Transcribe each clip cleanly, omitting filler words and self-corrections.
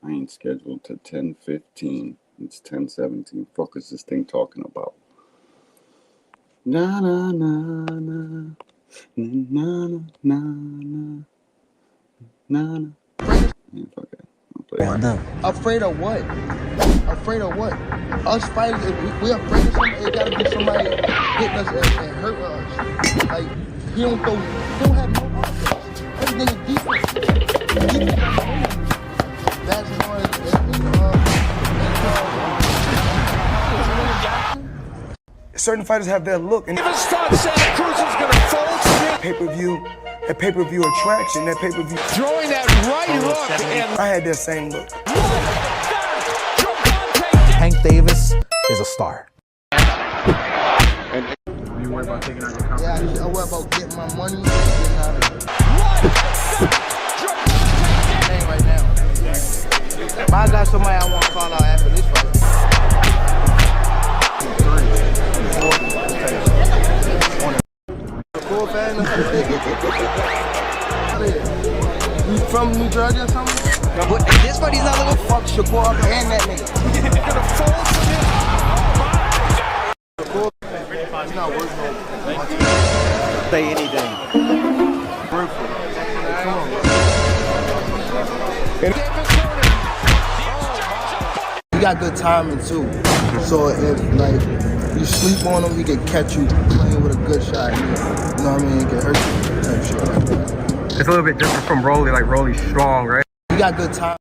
I ain't scheduled to 10:15. It's 10:17. Fuck is this thing talking about? Na na na na na na na na na na. Yeah, fuck it. I'll play it. Afraid of what? Afraid of what? Us fighters, if we afraid of somebody, it gotta be somebody hitting us and hurting us. Like, he don't have no offense. Everything is defense. Defense got no winning. That's as hard as certain fighters have their look, and Davis thought Santa Cruz was going to fold. pay-per-view attraction, that pay-per-view. Throwing that right hook, and I had that same look. Tank Davis is a star. You worry about taking out your competition? Yeah, I worry about getting my money and getting out of it. Ain't right now. But I got somebody I want to call out after this fight. Cool fan. You from New Jersey or something? But this fight, he's not looking. Fuck Shakur and that nigga. Shakur, he's not worth no. Say anything. Come on, bro. He got good timing too. So if like you sleep on him, he can catch you playing with a good shot. You know what I mean? He can hurt you type shit like that. It's a little bit different from Rolly. Like Rolly's strong, right? He got good time.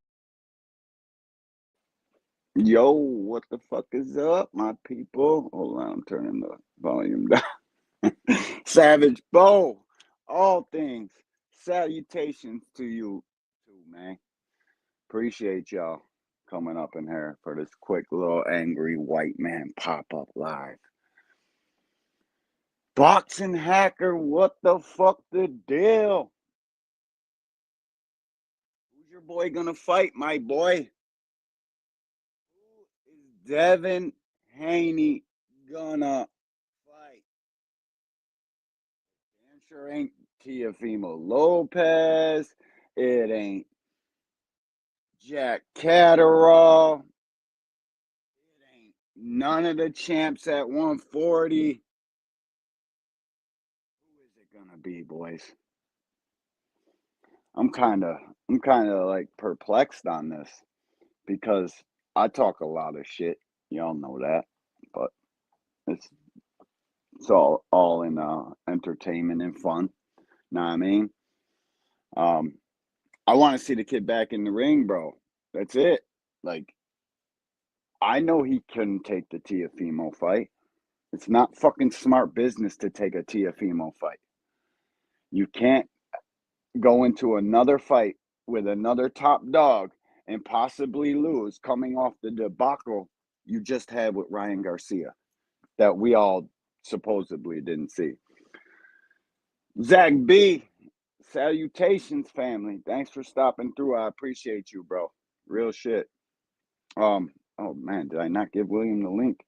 Yo, what the fuck is up, my people? Hold on, I'm turning the volume down. Savage Bo, all things. Salutations to you too, man. Appreciate y'all coming up in here for this quick little angry white man pop-up live. Boxing hacker, what the fuck the deal? Who's your boy gonna fight, my boy? Who is Devin Haney gonna fight? Damn sure ain't Teofimo Lopez. It ain't Jack Catterall. It ain't none of the champs at 140. Who is it gonna be, boys? I'm kind of like perplexed on this because I talk a lot of shit. Y'all know that, but it's all in entertainment and fun. Know what I mean? I want to see the kid back in the ring, bro. That's it. Like, I know he couldn't take the Teofimo fight. It's not fucking smart business to take a Teofimo fight. You can't go into another fight with another top dog and possibly lose coming off the debacle you just had with Ryan Garcia that we all supposedly didn't see. Zach B, salutations, family. Thanks for stopping through. I appreciate you, bro. Real shit. Oh man, did I not give William the link?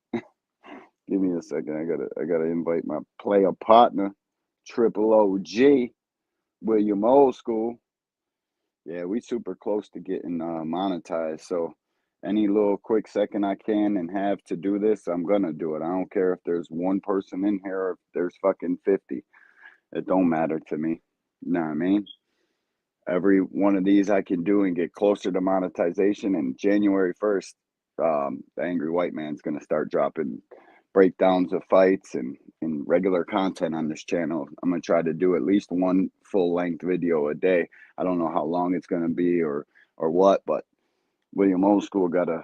Give me a second. I gotta invite my player partner, Triple OG, William Old School. Yeah, we super close to getting monetized. So any little quick second I can and have to do this, I'm gonna do it. I don't care if there's one person in here or if there's fucking 50. It don't matter to me. You know what I mean? Every one of these I can do and get closer to monetization. And January 1st, the Angry White Man's gonna start dropping breakdowns of fights and regular content on this channel. I'm gonna try to do at least one full-length video a day. I don't know how long it's gonna be or what, but William Old School gotta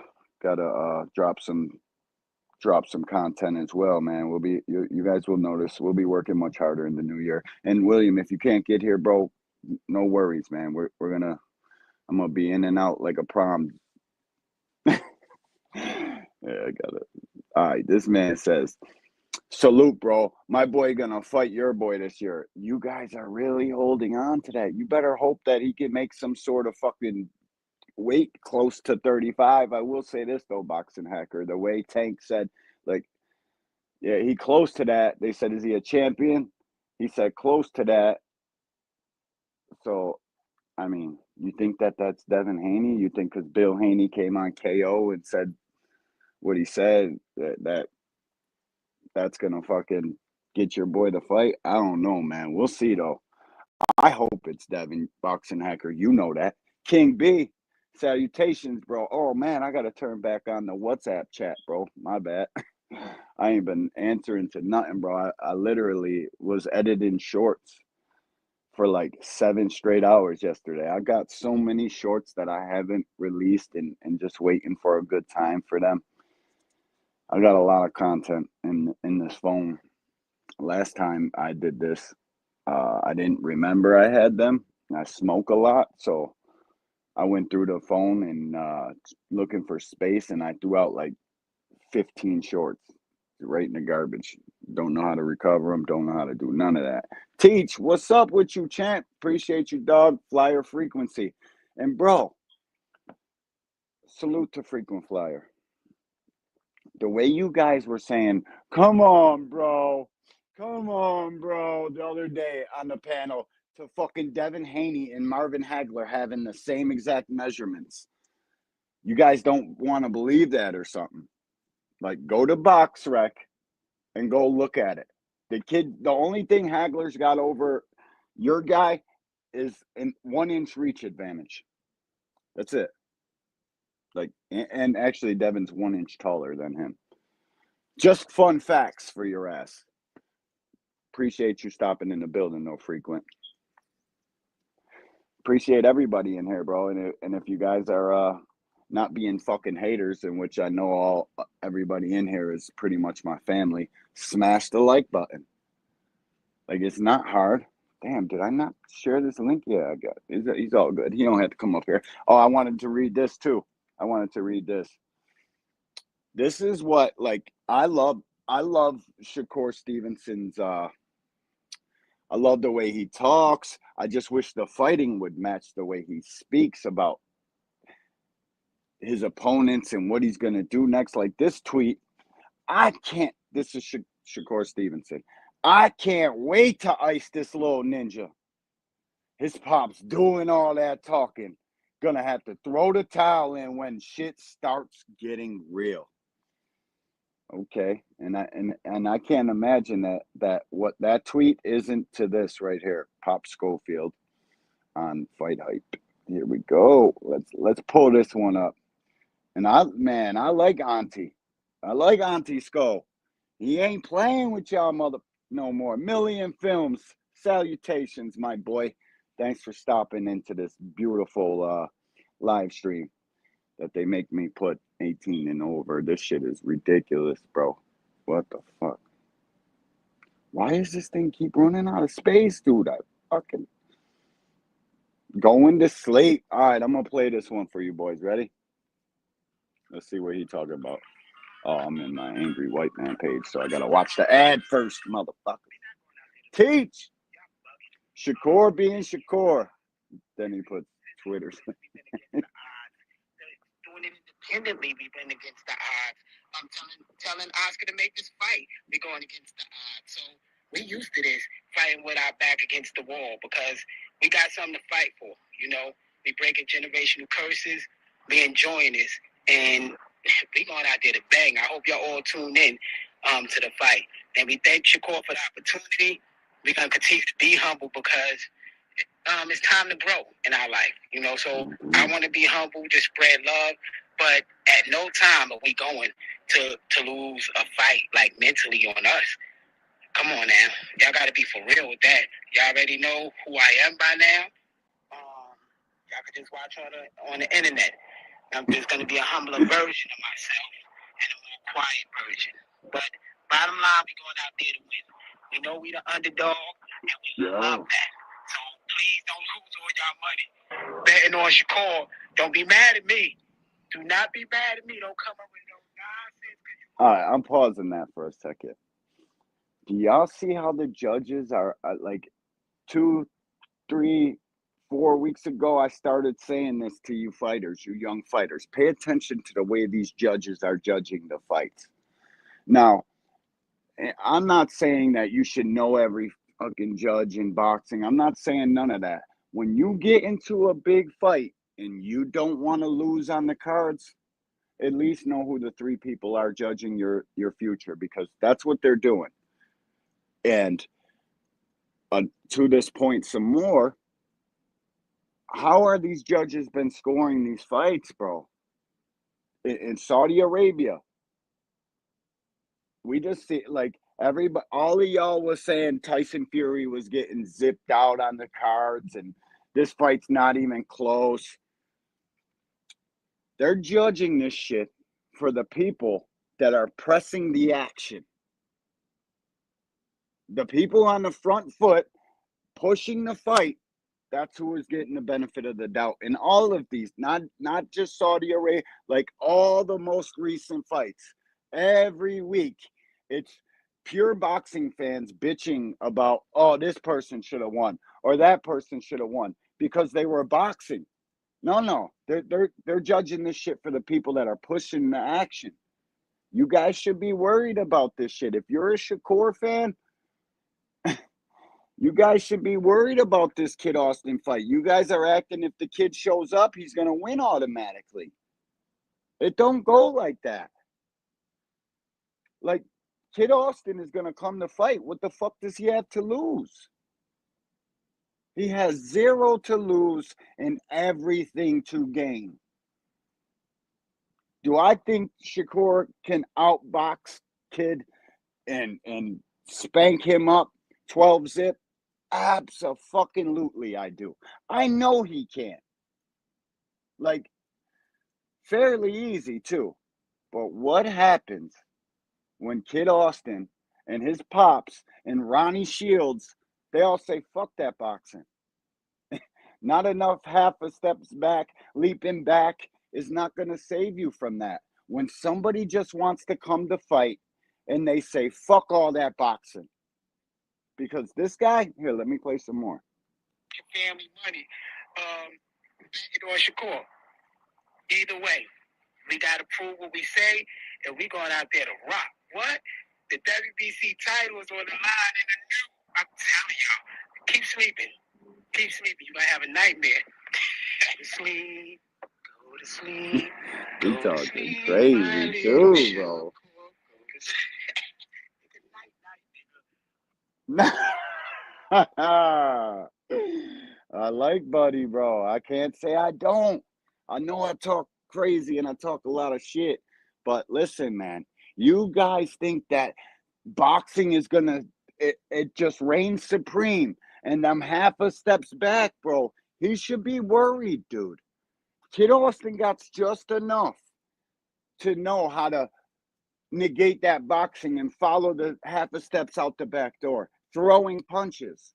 drop some content as well, man. We'll be you guys will notice we'll be working much harder in the new year. And William, if you can't get here, bro, no worries, man. I'm gonna be in and out like a prom. Yeah, I got it. All right, this man says, salute, bro. My boy gonna fight your boy this year. You guys are really holding on to that. You better hope that he can make some sort of fucking weight close to 35. I will say this though, Boxing Hacker. The way Tank said, like, yeah, he close to that. They said, is he a champion? He said close to that. So, I mean, You think that that's Devin Haney? You think because Bill Haney came on KO and said what he said that's gonna fucking get your boy to fight? I don't know, man. We'll see though. I hope it's Devin Boxing Hacker. You know that. King B, salutations, bro. Oh man, I gotta turn back on the WhatsApp chat, bro. My bad. I ain't been answering to nothing, bro. I literally was editing shorts for like 7 straight hours yesterday. I got so many shorts that I haven't released and just waiting for a good time for them. I got a lot of content in this phone. Last time I did this, I didn't remember I had them. I smoke a lot, so I went through the phone and looking for space, and I threw out like 15 shorts right in the garbage. Don't know how to recover them. Don't know how to do none of that. Teach, what's up with you, champ? Appreciate you, dog. Flyer Frequency. And bro, salute to Frequent Flyer. The way you guys were saying, come on, bro, the other day on the panel to fucking Devin Haney and Marvin Hagler having the same exact measurements. You guys don't want to believe that or something. Like, go to BoxRec and go look at it. The only thing Hagler's got over your guy is an 1-inch reach advantage. That's it. Like, and actually Devin's 1 inch taller than him. Just fun facts for your ass. Appreciate you stopping in the building, though, Frequent. Appreciate everybody in here, bro. And if you guys are not being fucking haters, in which I know everybody in here is pretty much my family, smash the like button. Like, it's not hard. Damn, did I not share this link? Yeah, I got it. He's all good. He don't have to come up here. Oh, I wanted to read this too. This is what, like, I love Shakur Stevenson's I love the way he talks. I just wish the fighting would match the way he speaks about his opponents and what he's going to do next. Like this tweet, this is Shakur Stevenson. I can't wait to ice this little ninja. His pop's doing all that talking. Gonna have to throw the towel in when shit starts getting real. Okay, and I can't imagine that what that tweet isn't to this right here, Pop Schofield on Fight Hype. Here we go. Let's pull this one up. And I like Auntie. I like Auntie Skull. He ain't playing with y'all no more. Million Films. Salutations, my boy. Thanks for stopping into this beautiful live stream that they make me put 18 and over. This shit is ridiculous, bro. What the fuck? Why does this thing keep running out of space, dude? I fucking going to sleep. All right, I'm gonna play this one for you boys. Ready? Let's see what he talking about. Oh, I'm in my Angry White Man page, so I gotta watch the ad first, motherfucker. Teach! Shakur being Shakur. Then he puts Twitter. Doing it independently, we've been against the odds. I'm telling Oscar to make this fight. We're going against the odds. So we used to this, fighting with our back against the wall because we got something to fight for. You know, we breaking generational curses. We enjoying this. And we going out there to bang. I hope y'all all tune in to the fight. And we thank Shakur for the opportunity. We're going to continue to be humble because it's time to grow in our life, you know. So I want to be humble, just spread love, but at no time are we going to lose a fight like mentally on us. Come on now, y'all got to be for real with that. Y'all already know who I am by now. Y'all can just watch on the internet. I'm just going to be a humbler version of myself and a more quiet version. But bottom line, we going out there to win. We know we the underdog, and we love that. So please don't lose all y'all money betting on Shakur. Don't be mad at me. Do not be mad at me. Don't come up with no nonsense. All right, I'm pausing that for a second. Do y'all see how the judges are like 2, 3, 4 weeks ago? I started saying this to you fighters, you young fighters. Pay attention to the way these judges are judging the fights. Now, I'm not saying that you should know every fucking judge in boxing. I'm not saying none of that. when you get into a big fight and you don't want to lose on the cards, at least know who the three people are judging your future, because that's what they're doing. And to this point, some more. How are these judges been scoring these fights, bro? In Saudi Arabia, we just see like everybody, all of y'all was saying Tyson Fury was getting zipped out on the cards, and this fight's not even close. They're judging this shit for the people that are pressing the action. The people on the front foot pushing the fight, that's who is getting the benefit of the doubt in all of these, not just Saudi Arabia, like all the most recent fights. Every week, it's pure boxing fans bitching about, oh, this person should have won or that person should have won because they were boxing. No, they're judging this shit for the people that are pushing the action. You guys should be worried about this shit. If you're a Shakur fan, you guys should be worried about this Kid Austin fight. You guys are acting if the kid shows up, he's going to win automatically. It don't go like that. Like, Kid Austin is going to come to fight. What the fuck does he have to lose? He has 0 to lose and everything to gain. Do I think Shakur can outbox Kid and spank him up 12-zip? Abso-fucking-lutely I do. I know he can. Like, fairly easy too. But what happens when Kid Austin and his pops and Ronnie Shields, they all say, fuck that boxing. Not enough half a steps back, leaping back is not going to save you from that. When somebody just wants to come to fight and they say, fuck all that boxing. Because this guy, here, let me play some more. Family money. Bet it on Shakur. Either way, we got to prove what we say, and we going out there to rock. What? The WBC title is on the line in the new. I'm telling y'all, keep sleeping. Keep sleeping. You might have a nightmare. Go to sleep. Go to sleep. He Go to talking sleep, crazy my too, little bro. I like Buddy, bro. I can't say I don't. I know I talk crazy and I talk a lot of shit. But listen, man, you guys think that boxing is gonna it just reigns supreme and I'm half a steps back, bro. He should be worried, dude. Kid Austin got just enough to know how to negate that boxing and follow the half a steps out the back door, throwing punches.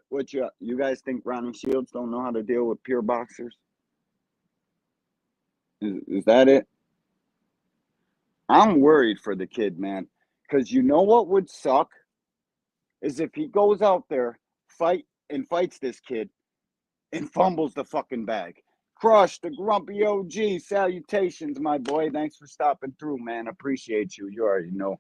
What you guys think Ronnie Shields don't know how to deal with pure boxers? Is that it? I'm worried for the kid, man, because you know what would suck is if he goes out there, fights this kid and fumbles the fucking bag. Crush, the grumpy OG, salutations, my boy. Thanks for stopping through, man. Appreciate you. You already know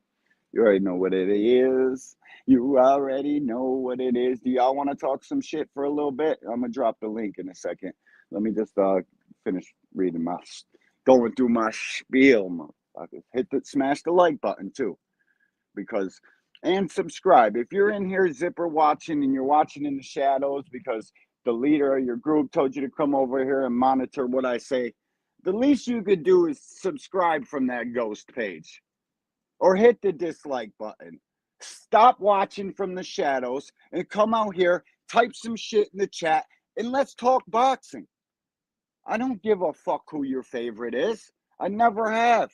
what it is. You already know what it is. Do y'all want to talk some shit for a little bit? I'm going to drop the link in a second. Let me just finish reading going through my spiel, motherfuckers. Smash the like button, too. And subscribe. If you're in here zipper watching and you're watching in the shadows because the leader of your group told you to come over here and monitor what I say, the least you could do is subscribe from that ghost page. Or hit the dislike button. Stop watching from the shadows and come out here, type some shit in the chat, and let's talk boxing. I don't give a fuck who your favorite is. I never have.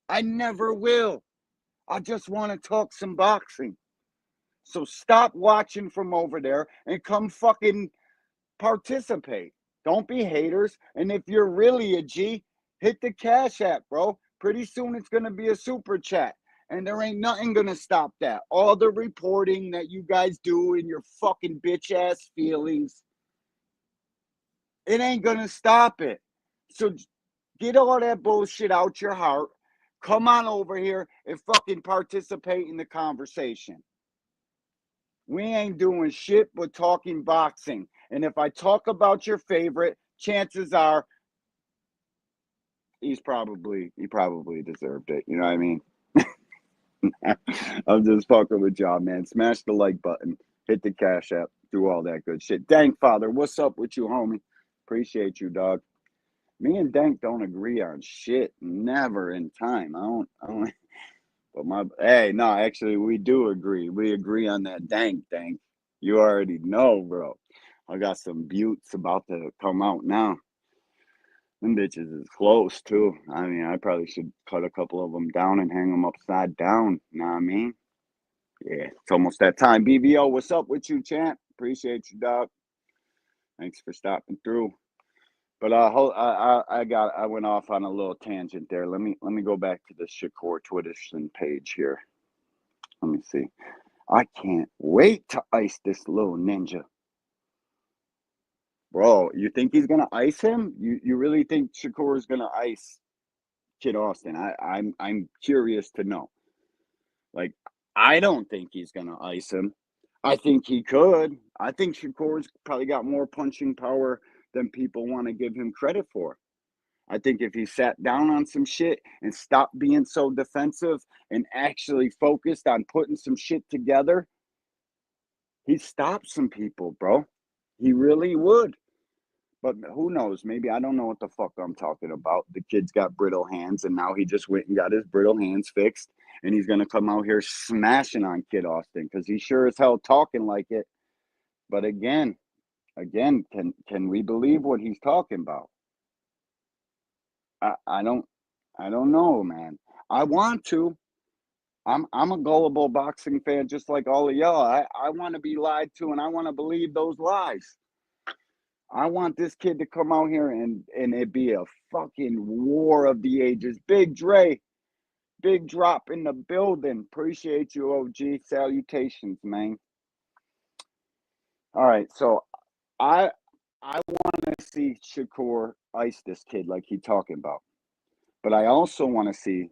I never will. I just want to talk some boxing. So stop watching from over there and come fucking participate. Don't be haters. And if you're really a G, hit the Cash App, bro. Pretty soon it's going to be a super chat. And there ain't nothing going to stop that. All the reporting that you guys do in your fucking bitch-ass feelings, it ain't going to stop it. So get all that bullshit out your heart. Come on over here and fucking participate in the conversation. We ain't doing shit but talking boxing. And if I talk about your favorite, chances are he probably deserved it. You know what I mean? I'm just fucking with y'all, man. Smash the like button, hit the Cash App, do all that good shit. Dank Father, what's up with you, homie? Appreciate you, dog. Me and Dank don't agree on shit. Never in time. I don't. But actually, we do agree. We agree on that Dank. You already know, bro. I got some buttes about to come out now. Them bitches is close, too. I mean, I probably should cut a couple of them down and hang them upside down. You know what I mean? Yeah, it's almost that time. BVO, what's up with you, champ? Appreciate you, dog. Thanks for stopping through. But I went off on a little tangent there. Let me go back to the Shakur Twitterson page here. Let me see. I can't wait to ice this little ninja. Bro, you think he's gonna ice him? You really think Shakur is gonna ice Kid Austin? I'm curious to know. Like, I don't think he's gonna ice him. I think he could. I think Shakur's probably got more punching power than people want to give him credit for. I think if he sat down on some shit and stopped being so defensive and actually focused on putting some shit together, he'd stop some people, bro. He really would. But who knows? Maybe I don't know what the fuck I'm talking about. The kid's got brittle hands, and now he just went and got his brittle hands fixed, and he's gonna come out here smashing on Kid Austin because he sure as hell talking like it. But again, can we believe what he's talking about? I don't know, man. I want to. I'm a gullible boxing fan just like all of y'all. I want to be lied to, and I want to believe those lies. I want this kid to come out here and it be a fucking war of the ages. Big Dre, big drop in the building. Appreciate you, OG. Salutations, man. All right, so I want to see Shakur ice this kid like he talking about. But I also want to see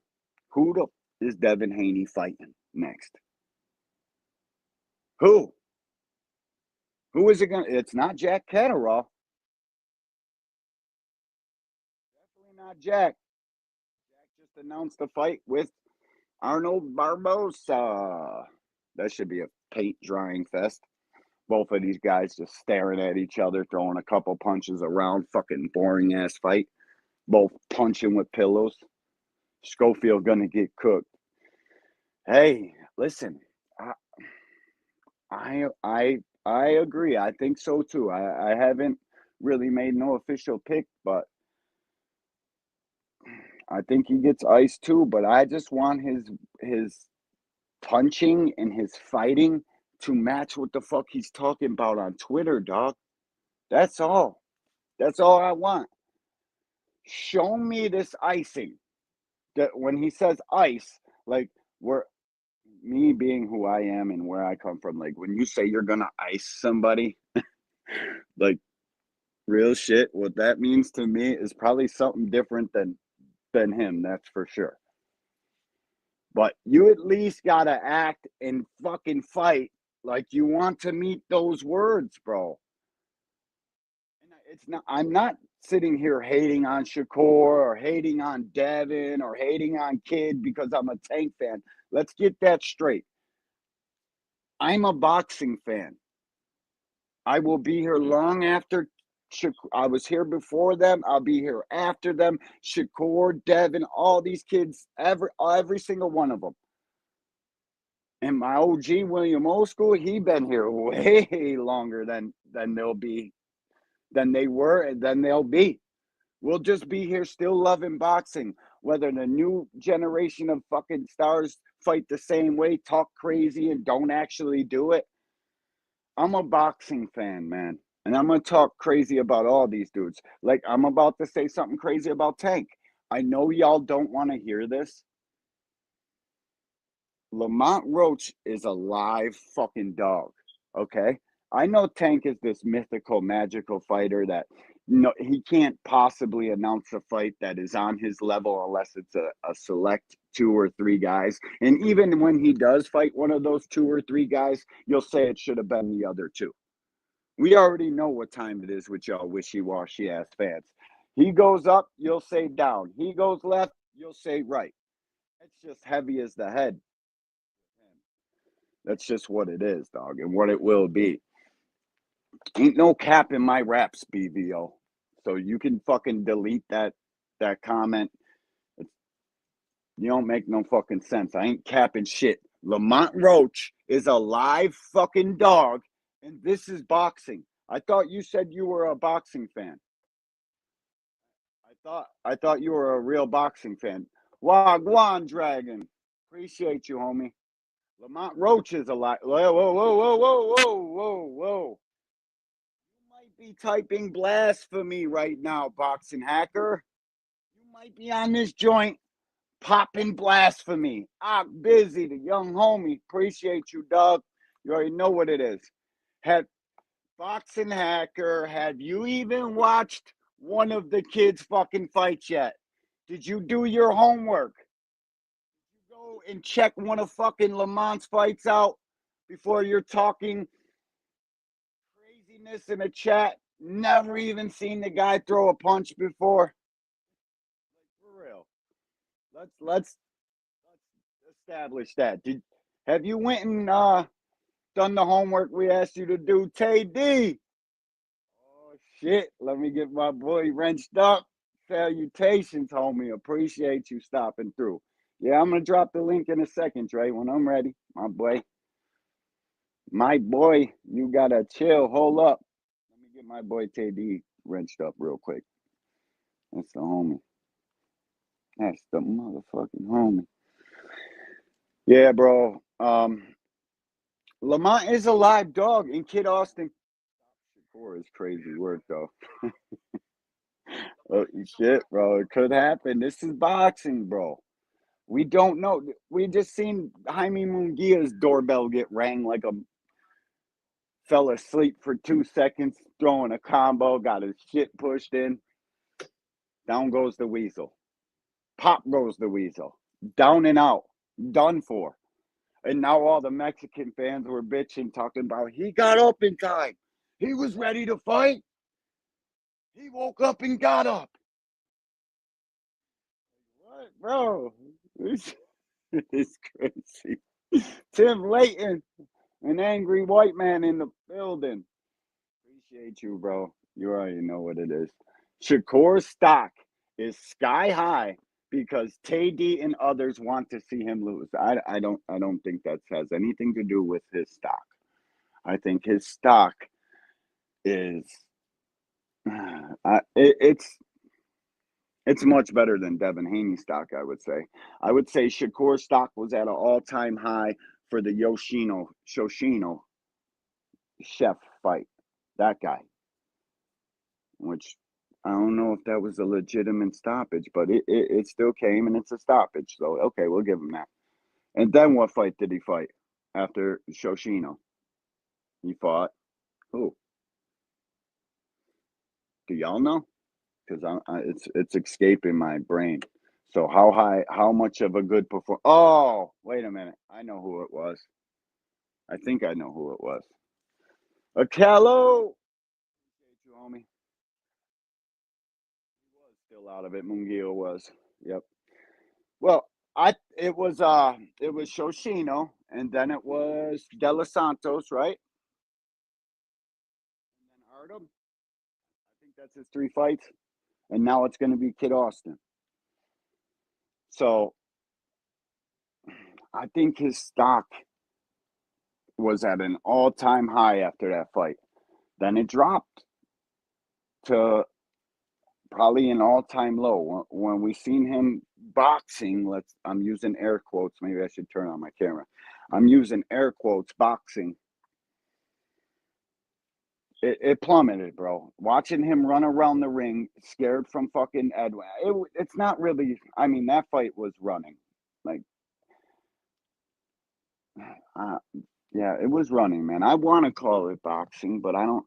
who is Devin Haney fighting next. Who? Who is it going to? It's not Jack Catterall. Definitely not Jack. Jack just announced a fight with Arnold Barboza. That should be a paint drying fest. Both of these guys just staring at each other, throwing a couple punches around. Fucking boring ass fight. Both punching with pillows. Schofield gonna get cooked. Hey, listen, I agree. I think so too. I haven't really made no official pick, but I think he gets iced too. But I just want his punching and his fighting to match what the fuck he's talking about on Twitter, dog. That's all. That's all I want. Show me this icing. That when he says ice, like me being who I am and where I come from, like when you say you're gonna ice somebody, like real shit, what that means to me is probably something different than him, that's for sure. But you at least gotta act and fucking fight like you want to meet those words, bro. And I'm not sitting here hating on Shakur or hating on Devin or hating on Kid because I'm a Tank fan. Let's get that straight. I'm a boxing fan. I will be here long after Shakur. I was here before them. I'll be here after them. Shakur, Devin, all these kids, every single one of them. And my OG, William Old School, he been here way longer than they were and than they'll be. We'll just be here still loving boxing. Whether the new generation of fucking stars fight the same way, talk crazy, and don't actually do it. I'm a boxing fan, man. And I'm going to talk crazy about all these dudes. Like, I'm about to say something crazy about Tank. I know y'all don't want to hear this. Lamont Roach is a live fucking dog, okay? I know Tank is this mythical, magical fighter that he can't possibly announce a fight that is on his level unless it's a select 2 or 3 guys. And even when he does fight one of those 2 or 3 guys, you'll say it should have been the other 2. We already know what time it is with y'all wishy-washy ass fans. He goes up, you'll say down. He goes left, you'll say right. It's just heavy as the head. That's just what it is, dog, and what it will be. Ain't no cap in my raps, BVO. So you can fucking delete that comment. You don't make no fucking sense. I ain't capping shit. Lamont Roach is a live fucking dog, and this is boxing. I thought you said you were a boxing fan. I thought you were a real boxing fan. Wagwan Dragon. Appreciate you, homie. Lamont Roach is a live. Whoa, whoa, whoa, whoa, whoa, whoa, whoa, whoa. You might be typing blasphemy right now, boxing hacker. You might be on this joint popping blasphemy. I'm busy, the young homie. Appreciate you, dog. You already know what it is. Have boxing hacker, have you even watched one of the kids' fucking fights yet? Did you do your homework? Did you go and check one of fucking Lamont's fights out before you're talking craziness in a chat? Never even seen the guy throw a punch before. For real. Let's establish that. Have you went and done the homework we asked you to do, Tay D? Oh shit! Let me get my boy wrenched up. Salutations, homie. Appreciate you stopping through. Yeah, I'm gonna drop the link in a second, Dre, when I'm ready, my boy. My boy, you gotta chill. Hold up. Let me get my boy Tay D wrenched up real quick. That's the homie. That's the motherfucking homie. Yeah, bro. Lamont is a live dog, and Kid Austin. Shakur is crazy word though. Oh, shit, bro. It could happen. This is boxing, bro. We don't know. We just seen Jaime Munguia's doorbell get rang like a fell asleep for 2 seconds, throwing a combo, got his shit pushed in. Down goes the weasel. Pop goes the weasel. Down and out. Done for. And now all the Mexican fans were bitching, talking about he got up in time. He was ready to fight. He woke up and got up. What, bro? This is crazy. Tim Layton, an angry white man in the building. Appreciate you, bro. You already know what it is. Shakur's stock is sky high because Tay D and others want to see him lose. I don't think that has anything to do with his stock. I think his stock is it's much better than Devin Haney's stock, I would say. I would say Shakur's stock was at an all-time high for the Shoshino chef fight. That guy. Which I don't know if that was a legitimate stoppage, but it still came and it's a stoppage. So, okay, we'll give him that. And then what fight did he fight after Shoshino? He fought who? Do y'all know? Because it's escaping my brain. So how much of a good performance? Oh, wait a minute. I know who it was. I think I know who it was. Akello. You, homie. He was still out of it. Munguia was. Yep. Well, it was Shoshino, and then it was De Los Santos, right? And then Artem. I think that's his 3 fights. And now it's going to be Kid Austin. So I think his stock was at an all-time high after that fight. Then it dropped to probably an all-time low. When we seen him boxing, I'm using air quotes. Maybe I should turn on my camera. I'm using air quotes, boxing. It plummeted, bro. Watching him run around the ring, scared from fucking Edwin. It's not really. I mean, that fight was running, like, yeah, it was running, man. I want to call it boxing, but I don't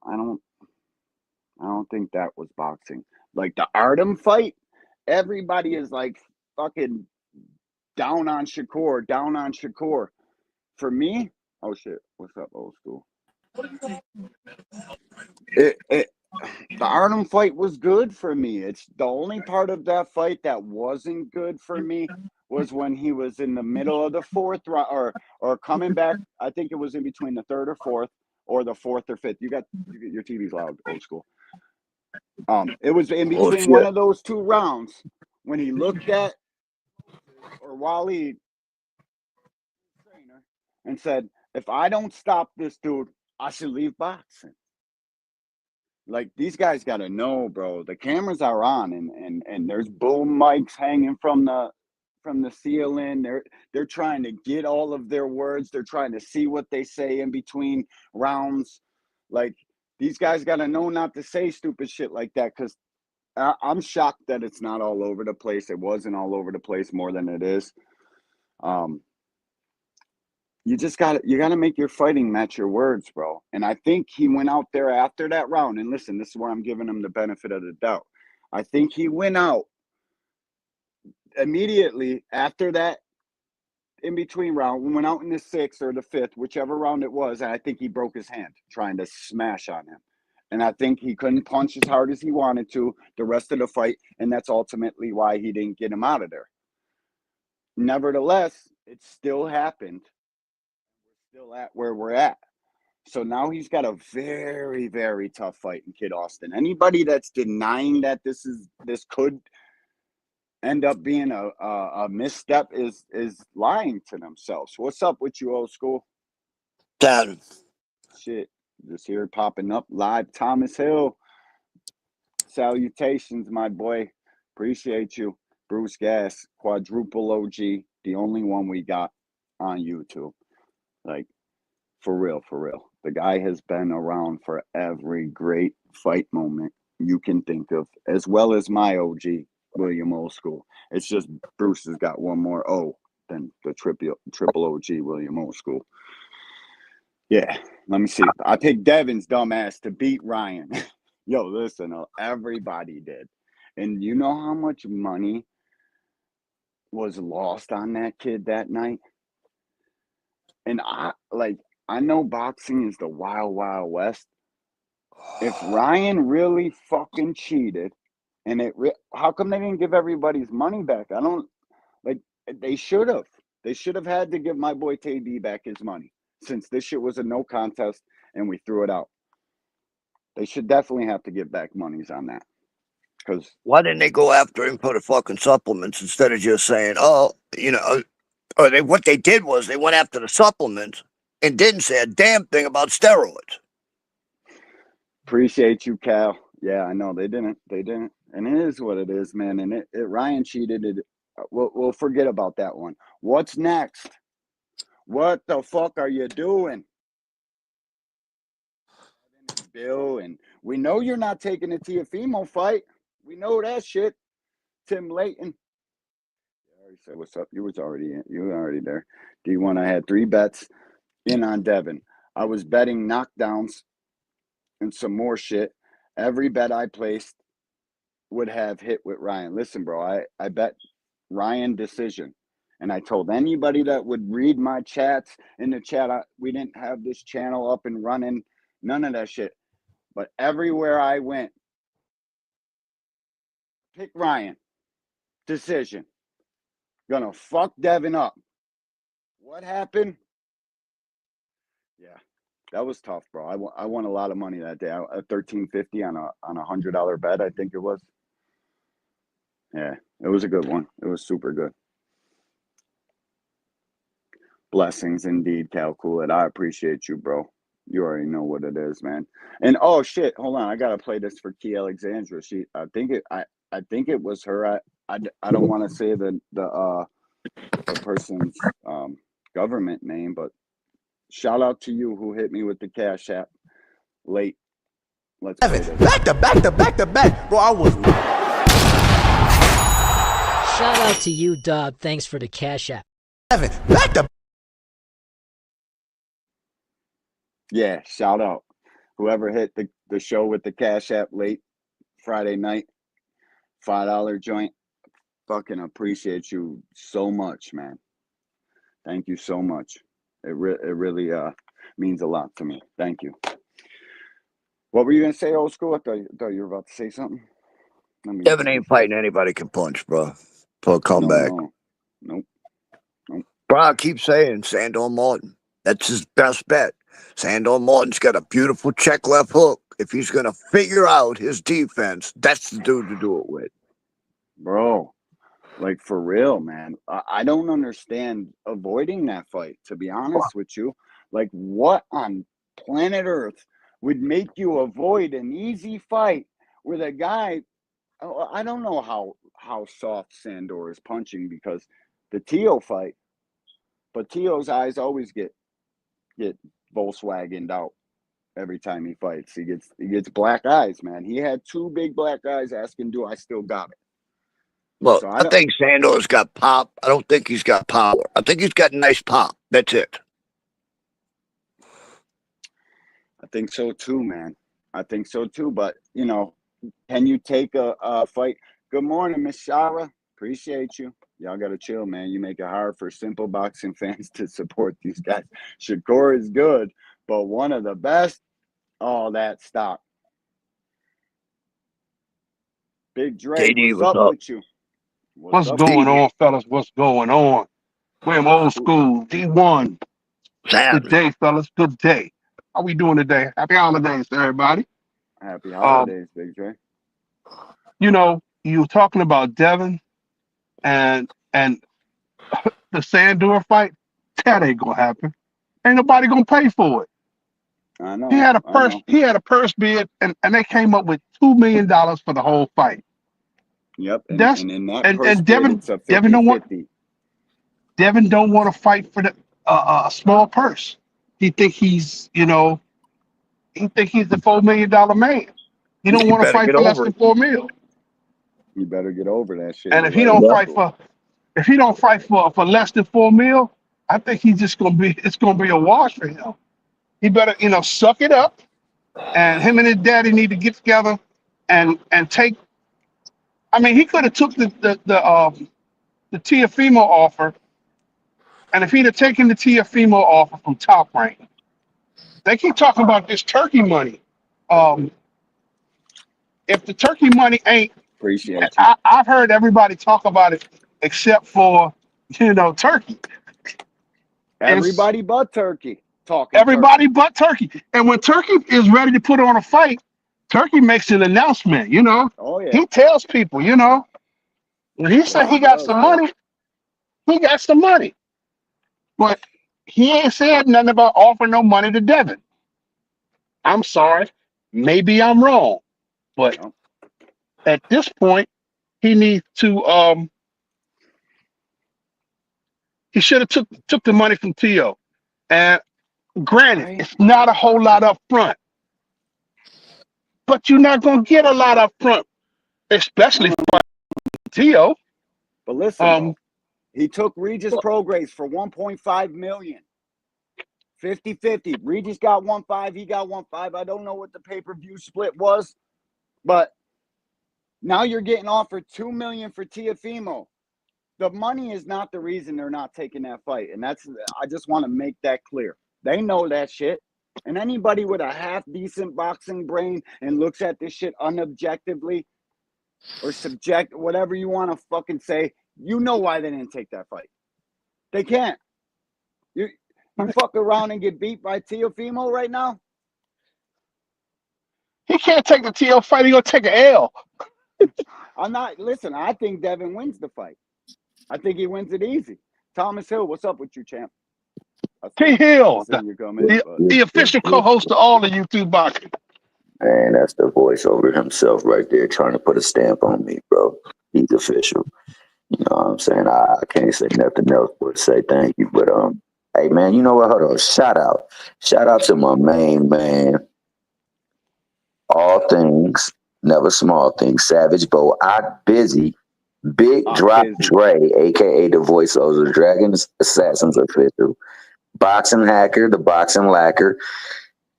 think that was boxing. Like the Artem fight, everybody is like fucking down on Shakur. For me, oh shit, what's up, old school? It the Artem fight was good for me. It's the only part of that fight that wasn't good for me was when he was in the middle of the fourth round or coming back. I think it was in between the third or fourth or the fourth or fifth. Your TV's loud, old school. It was in between one of those two rounds when he looked at or Wally trainer and said, "If I don't stop this dude, I should leave boxing." Like these guys got to know, bro. The cameras are on, and there's boom mics hanging from the ceiling. They're trying to get all of their words. They're trying to see what they say in between rounds. Like these guys got to know not to say stupid shit like that. Because I'm shocked that it's not all over the place. It wasn't all over the place more than it is. You just gotta make your fighting match your words, bro. And I think he went out there after that round. And listen, this is where I'm giving him the benefit of the doubt. I think he went out immediately after that in between round. We went out in the sixth or the fifth, whichever round it was, and I think he broke his hand trying to smash on him. And I think he couldn't punch as hard as he wanted to the rest of the fight, and that's ultimately why he didn't get him out of there. Nevertheless, it still happened. Still at where we're at. So now he's got a very, very tough fight in Kid Austin. Anybody that's denying that this could end up being a misstep is lying to themselves. What's up with you, old school? Dad. Shit. Just here popping up live. Thomas Hill. Salutations, my boy. Appreciate you. Bruce Gas, quadruple OG, the only one we got on YouTube. Like, for real. The guy has been around for every great fight moment you can think of, as well as my OG, William Old School. It's just Bruce has got one more O than the triple OG, William Old School. Yeah, let me see. I picked Devin's dumbass to beat Ryan. Yo, listen, everybody did. And you know how much money was lost on that kid that night? And I know boxing is the wild, wild west. If Ryan really fucking cheated, and how come they didn't give everybody's money back? I don't they should have. They should have had to give my boy KD back his money since this shit was a no contest and we threw it out. They should definitely have to give back monies on that. Because why didn't they go after him for the fucking supplements instead of just saying, "Oh, you know," or what they did was they went after the supplements and didn't say a damn thing about steroids. Appreciate you, Cal. Yeah, I know they didn't, and it is what it is, man. And Ryan cheated. We'll forget about that one. What's next? What the fuck are you doing, Bill? And we know you're not taking the Teofimo fight. We know that shit. Tim Layton. I already said what's up. You were already there. D1, I had 3 bets in on Devin. I was betting knockdowns and some more shit. Every bet I placed would have hit with Ryan. Listen, bro, I bet Ryan decision. And I told anybody that would read my chats in the chat, we didn't have this channel up and running. None of that shit. But everywhere I went, pick Ryan. Decision. Gonna fuck Devin up. What happened? Yeah, that was tough, bro. I won a lot of money that day. $13.50 on a $100 bet, I think it was. Yeah, it was a good one. It was super good. Blessings indeed, Calculate. I appreciate you, bro. You already know what it is, man. And oh shit, hold on. I gotta play this for Key Alexandra. I think it was her. I don't want to say the person's government name, but shout out to you who hit me with the Cash App late. Let's play this. Back to back. Bro, I was. Shout out to you, Dub. Thanks for the Cash App. Back to. Yeah, shout out. Whoever hit the show with the Cash App late Friday night, $5 joint. Fucking appreciate you so much, man. Thank you so much. It really means a lot to me. Thank you. What were you gonna say, old school? I thought you were about to say something. Devin ain't fighting anybody can punch, bro. For a comeback. Nope. Bro, I keep saying Sandor Martin. That's his best bet. Sandor Martin's got a beautiful check left hook. If he's gonna figure out his defense, that's the dude to do it with. Bro, like for real, man. I don't understand avoiding that fight, to be honest with you. Like, what on planet Earth would make you avoid an easy fight with a guy? I don't know how soft Sandor is punching because the Tio fight, but Tio's eyes always get Volkswagened out every time he fights. He gets black eyes, man. He had 2 big black eyes asking, "Do I still got it?" Well, So I think Sandor's got pop. I don't think he's got power. I think he's got nice pop. That's it. I think so too, man. I think so too. But can you take a fight? Good morning, Miss Shara. Appreciate you. Y'all gotta chill, man. You make it hard for simple boxing fans to support these guys. Shakur is good, but one of the best. All that stock. Big Dre, KD, what's up with you? What's going on, fellas? What's going on? We're old school. D1. Good day, fellas. Good day. How we doing today? Happy holidays to everybody. Happy holidays, Big Dre. You were talking about Devin and the Sandor fight. That ain't gonna happen. Ain't nobody gonna pay for it. I know. He had a purse. He had a purse bid, and they came up with $2 million for the whole fight. Yep. And in that and Devin, it's a 50-50. Devin don't want to fight for the a small purse. He think he's the $4 million man. He don't want to fight for less than $4 million. You better get over that shit. And if he don't fight for less than $4 million, I think it's gonna be a wash for him. He better suck it up, and him and his daddy need to get together and take. I mean, he could have took the Teofimo offer, and if he'd have taken the Teofimo offer from Top Rank, they keep talking about this Turkey money. If the Turkey money ain't, I've heard everybody talk about it except for Turkey. Everybody but Turkey talking. Everybody but Turkey, and when Turkey is ready to put on a fight, Turkey makes an announcement. Oh yeah. He tells people. When he said he got some money, he got some money. But he ain't said nothing about offering no money to Devin. I'm sorry. Maybe I'm wrong. But at this point, he needs to he should have took the money from Tio. And granted, it's not a whole lot up front. But you're not gonna get a lot up front, especially for Tio. But listen, bro, he took Regis Prograis for $1.5 million. 50-50. Regis got 1.5, he got 1.5. I don't know what the pay-per-view split was, but now you're getting offered $2 million for Teofimo. The money is not the reason they're not taking that fight, and I just want to make that clear. They know that shit. And anybody with a half-decent boxing brain and looks at this shit unobjectively or whatever you want to fucking say, you know why they didn't take that fight. They can't. You fuck around and get beat by Teofimo right now? He can't take the Tio fight. He gonna take an L. Listen, I think Devin wins the fight. I think he wins it easy. Thomas Hill, what's up with you, champ? T. Hill, the official co-host of all the YouTube boxing. Man, that's the voiceover himself right there trying to put a stamp on me, bro. He's official. You know what I'm saying? I can't say nothing else but say thank you. But hey man, you know what? Hold on. Shout out to my main man. All things, never small things. Savage Bo, busy. Big Drop Dre, aka the voiceover, Dragons Assassins official. Boxing Hacker, the Boxing Lacker.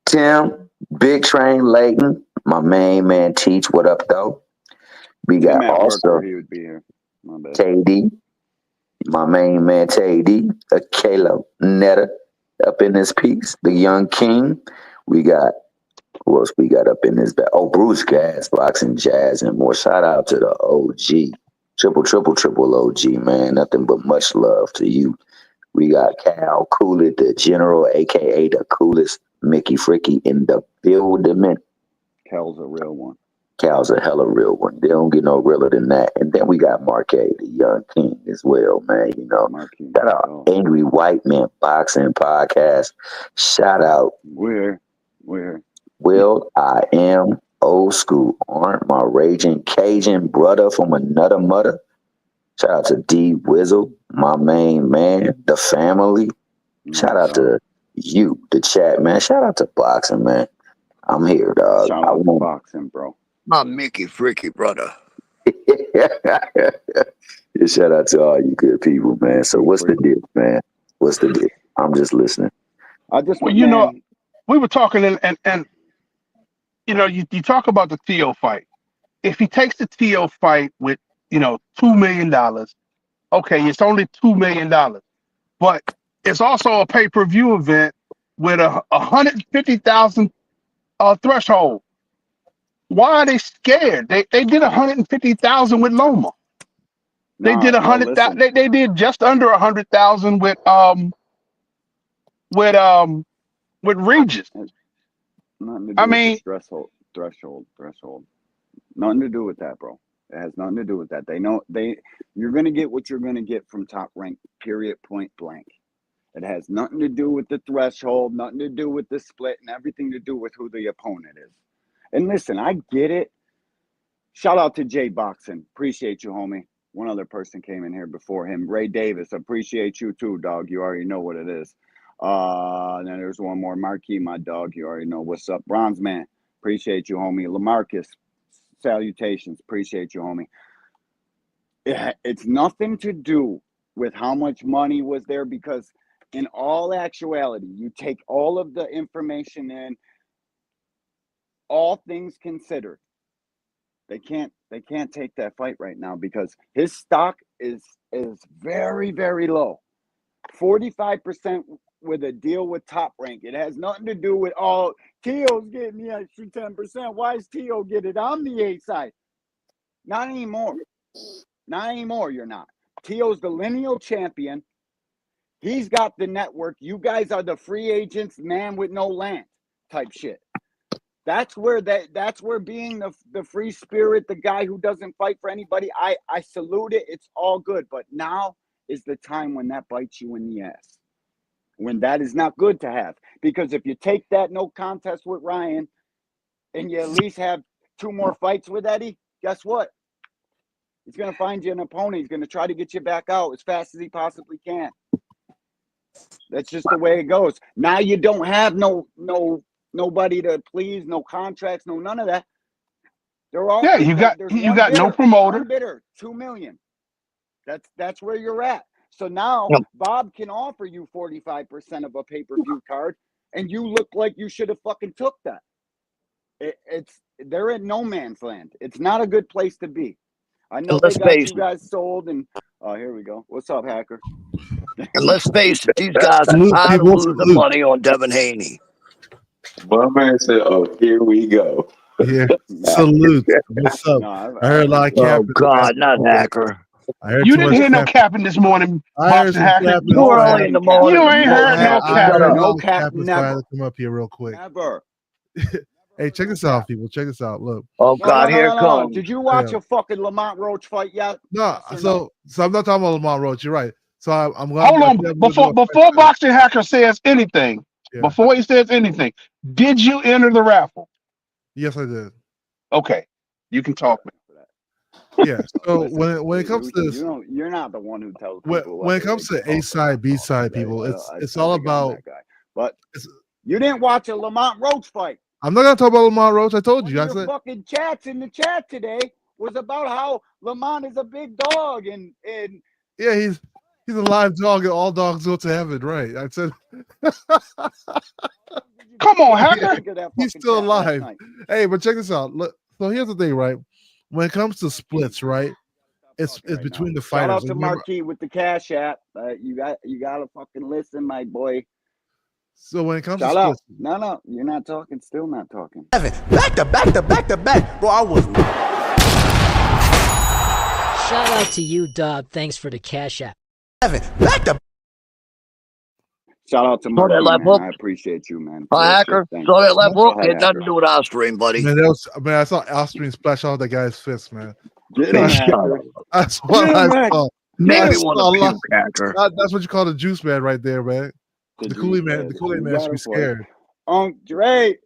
Tim, Big Train Layton, my main man Teach, what up though? We got also he would be here. KD, my main man KD, Kalo, Netta, up in this piece. The Young King. We got who else we got up in this back? Oh, Bruce Gas, Boxing Jazz, and more. Shout out to the OG. Triple OG, man. Nothing but much love to you. We got Cal Cooley, the General, aka the coolest Mickey Fricky in the building. Cal's a real one. Cal's a hella real one. They don't get no realer than that. And then we got Marquet, the Young King as well, man. You know, Marquis. shout out Angry White Man Boxing Podcast. Shout out Where? Will I Am Old School. Aren't my raging Cajun brother from another mother. Shout out to D Wizzle, my main man, the family. Shout out to you, the chat, man. Shout out to Boxing, man. I'm here, dog. Shout out to Boxing, bro. My Mickey Fricky brother. Shout out to all you good people, man. So what's the deal, man? What's the deal? I'm just listening. Well, you know, we were talking and you know, you talk about the Theo fight. If he takes the Theo fight with, you know, $2 million, okay, it's only $2 million, but it's also a pay-per-view event with a 150,000 threshold. Why are they scared? They did 150,000 with Loma. They did 100,000. They did just under 100,000 with Regis. I mean, threshold. Nothing to do with that, bro. It has nothing to do with that. They know you're gonna get what you're gonna get from Top Rank. Period. Point blank. It has nothing to do with the threshold, nothing to do with the split, and everything to do with who the opponent is. And listen, I get it. Shout out to Jay Boxing. Appreciate you, homie. One other person came in here before him. Ray Davis. Appreciate you too, dog. You already know what it is. And then there's one more. Marquis, my dog. You already know what's up. Bronze Man. Appreciate you, homie. LaMarcus. Salutations. Appreciate you, homie. It's nothing to do with how much money was there, because in all actuality, you take all of the information in, all things considered, they can't take that fight right now because his stock is very, very low. 45% with a deal with Top Rank. It has nothing to do with Tio's getting the extra 10%. Why is Tio get it on the A side? Not anymore. Not anymore, you're not. Tio's the lineal champion. He's got the network. You guys are the free agents, man with no land type shit. That's where being the free spirit, the guy who doesn't fight for anybody, I salute it. It's all good. But now is the time when that bites you in the ass. When that is not good to have. Because if you take that no contest with Ryan and you at least have 2 more fights with Eddie, guess what? He's going to find you an opponent. He's going to try to get you back out as fast as he possibly can. That's just the way it goes. Now you don't have nobody to please, no contracts, no none of that. They're all you got no promoter. One bidder, $2 million. That's where you're at. So now Bob can offer you 45% of a pay-per-view card, and you look like you should have fucking took that. They're in no man's land. It's not a good place to be. I know they got you guys sold, and here we go. What's up, Hacker? And let's face it, these guys are tired of losing money on Devin Haney. My man said, "Oh, here we go." Yeah, salute. What's up? I heard a lot of capping. Oh God, not Hacker. You didn't hear no capping this morning. I heard some capping. You were early in the morning. You ain't heard no capping. No capping. Never. Come up here real quick. Never. Hey, check this out, people. Check this out. Look. Oh God, here it comes. Did you watch a fucking Lamont Roach fight yet? No. So I'm not talking about Lamont Roach. You're right. So I'm hold on. Before Boxing Hacker says anything, before he says anything, did you enter the raffle? Yes, I did. Okay, you can talk. Yeah. So when it comes to this, you're not the one who tells people. When it comes to A side, B side, people, it's all about. But you didn't watch a Lamont Roach fight. I'm not gonna talk about Lamont Roach. I told you. I said fucking chats in the chat today was about how Lamont is a big dog and yeah, he's a live dog and all dogs go to heaven, right? I said. Come on, Hacker. He's still alive. Hey, but check this out. Look, so here's the thing, right? When it comes to splits, right? It's between the fighters. Shout out to Marquis with the Cash App. You got to fucking listen, my boy. So when it comes Shout to out. splits, No, you're not talking. Still not talking. Back to back. Bro, I was. Shout out to you, Dub. Thanks for the cash app. Back to Shout out to Saw Murphy, that left man. hook? I appreciate you, man. Hi, Real shit. Hacker. Thank Saw you. that left Go hook? ahead, Had nothing to Hacker. do with our stream, buddy. man, I saw Alstream splash out that guy's fist, man. Get Man, him, shut Hacker. up. That's what Get I him, Hacker. saw. Make I me saw want a to lot. puke, Hacker. That's what you call the juice man right there, man. The Kool-Aid man. The Kool-Aid man should be scared. Dre.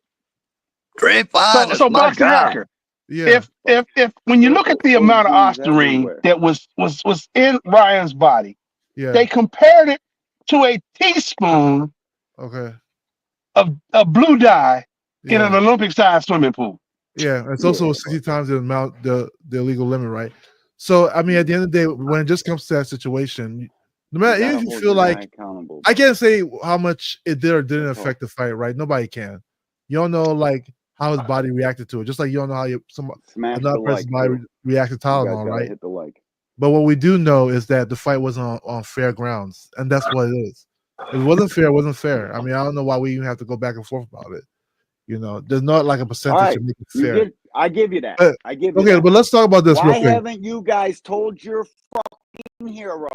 Dre fine. That's So my Boxing guy. Hacker. Yeah. If when you look at the amount of OGs Ostarine everywhere. that was in Ryan's body, Yeah. they compared it to a teaspoon Okay. of blue dye in an Yeah. Olympic-sized swimming pool. Yeah. It's also 60 times the amount the illegal limit, right? So I mean, at the end of the day, when it just comes to that situation, no matter even if you feel like accountable. I can't say how much it did or didn't affect the fight, right? Nobody can. You don't know like how his body reacted to it, just like you don't know how Smash another the person's like. body too. reacted to You guys Tylenol, gotta right? hit the like. But what we do know is that the fight wasn't on fair grounds, and that's what it is. If it wasn't fair, it wasn't fair. I mean, I don't know why we even have to go back and forth about it. You know, there's not like a percentage All right, to make it fair. I give you that. But- I give you Okay, that. but let's talk about this Why real quick. haven't you guys told your fucking hero?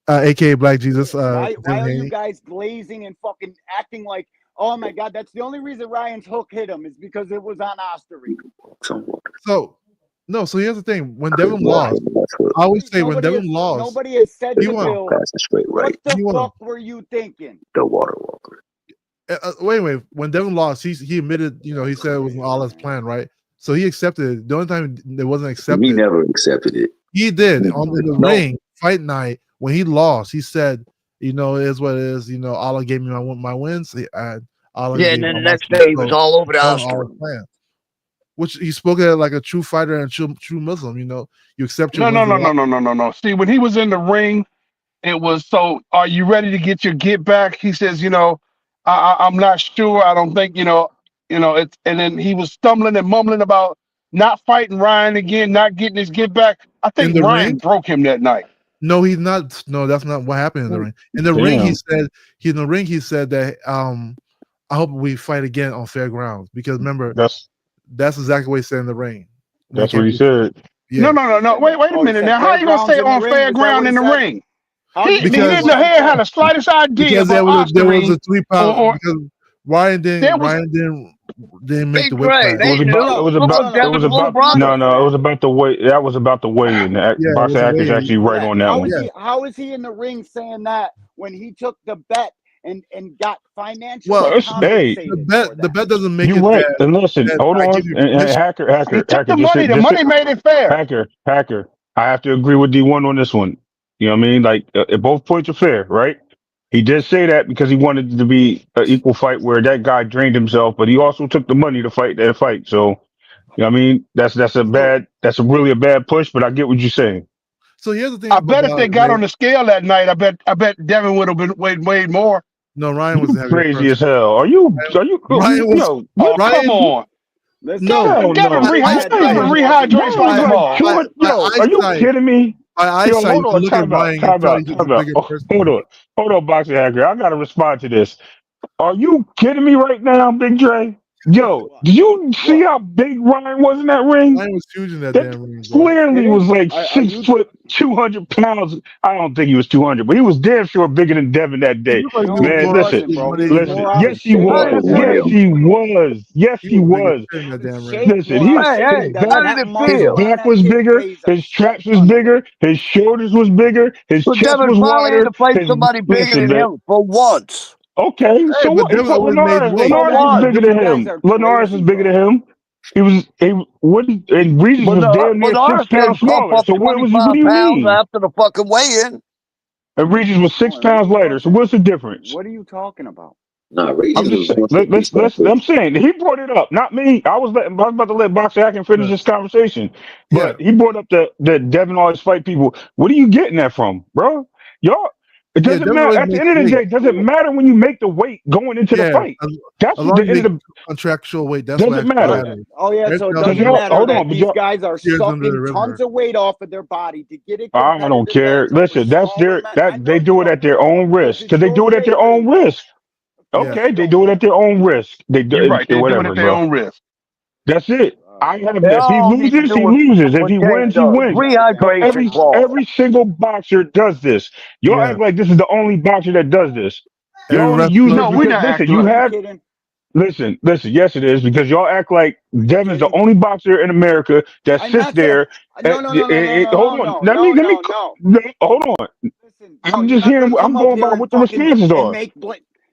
AKA Black Jesus. Why Tim are you Haney. guys glazing and fucking acting like, oh my God, that's the only reason Ryan's hook hit him is because it was on Ostery. So here's the thing: when Devin lost, I always say when Devin lost, Nobody has said he to won. Bill, what the He won. fuck were you thinking? The Water Walker. Wait. When Devin lost, he admitted, you know, he said it was all his plan, right? So he accepted it. The only time it wasn't accepted, He never accepted it. he did on the No. ring fight night when he lost. He said, "You know, it is what it is. You know, Allah gave me my wins. Allah Yeah, gave and me then the my next losses." day he was all over the That was all Oscar. his plan. Which he spoke at like a true fighter and true Muslim. You know, you accept your No. wins. See, when he was in the ring, it was so. Are you ready to get your get back? He says, you know, I'm not sure. I don't think, you know, it's. And then he was stumbling and mumbling about not fighting Ryan again, not getting his get back. I think the Ryan ring? broke him that night. No, he's not. No, that's not what happened in the ring. In the ring, he said that I hope we fight again on fair grounds because remember that's exactly what he said in the ring. That's what he said. Yeah. No. Wait a minute. Now, how you gonna say on fair ground in the ring? He didn't have the slightest idea Because there about was a Osterine 3 pound or- because Ryan There was- didn't make Big the weight Dre, class. they It was knew. about. It was Look about. what It Devin's was little about. brother. No. It was about the way. That was about the weigh-in. Yeah, it Boxer was a Hack is weigh-in. actually right on that one. How is he in the ring saying that when he took the bet and got financially Well, hey, compensated for The that? bet doesn't make You're it right. that. And listen, that hold I on. give you And permission. Hacker. he took the Just money. sit- The just money sit- made it fair. Hacker. I have to agree with D1 on this one. You know what I mean? Like, both points are fair, right? He did say that because he wanted it to be an equal fight where that guy drained himself, but he also took the money to fight that fight. So, you know what I mean? That's really a bad push, but I get what you're saying. So here's the thing. I bet if about they it, got right? on the scale that night, I bet Devin would have been weighed more. No, Ryan was You the heavy crazy person. as hell. Are you Ryan was- yo, Oh, Ryan- come on. Listen, No, Devin no. rehydrates like a ball. Yo, are you kidding me? By Yo, eyesight, hold you on, look at time out, Ryan, you time feel out, like he's time a out. bigger person. Hold on, Boxer Hacker. I gotta respond to this. Are you kidding me right now, Big Dre? Yo, do you see how big Ryan was in that ring? Ryan was huge in that That damn ring, bro. clearly was like Are 6 you- foot, 200 pounds. I don't think he was 200, but he was damn sure bigger than Devin that day. looked like No, he was Man, he going listen, wasn't, bro. up He to was listen. more out Yes, of he shape was. than Yes, that. he was. Yes, he was bigger was. in that damn ring. Shape Listen, more he- out of shape Hey, than how that did it muscle feel? on Back that was kid bigger. weighs a His traps shit was ton of bigger. His shoulders was bigger. His So chest Devin was finally had wider. to fight His, somebody bigger listen, than man. him for once. Okay, so but what? Devin always made weight. Linares was bigger than You guys him. are Linares was crazy, bigger bro. than him. And Regis was damn near 6 pounds smaller. So what 25 do you pounds mean? after the fucking weigh-in. And Regis was 6 pounds lighter. So what's the difference? What are you talking about? Nah, Regis I'm just was saying. I'm saying he brought it up, not me. I was about to let Boxer Hack finish this conversation, but he brought up the Devin always fight people. What are you getting that from, bro? Y'all. It doesn't Devin matter. always At the makes end of the weight. day, it doesn't matter when you make the weight going into the fight. That's as the long as end of they the. contractual weight. That's Doesn't what matter. matters. Oh yeah, so it Because doesn't y'all- matter hold that on, but these y'all- guys are Tears under the sucking river. tons of weight off of their body to get it. I don't care. competitive edge over Listen, that's smaller their men. I they know do you it don't at their care, own because risk it's because they your do it at their own favorite. risk. Okay, they do it at their own risk. They do You're right. They do it whatever, at their bro. own risk. That's it. I have. They If he all need to loses, he do loses. what If he they wins, he wins. But rehydration clause. every single boxer does this. Y'all Yeah. act like this is the only boxer that does this. Y'all Every only wrestler. use No, it we're because not listen, acting you like have Kidding? listen. Yes, it is because y'all act like Devin's the kidding? only boxer in America that I'm sits not saying. there. No, no, no, no, no, no, Hold no, on. no, Let no, me no, no. no, hold on. Listen, bro, I'm you're just not hearing. gonna I'm come up going here by and what the fucking responses and are. make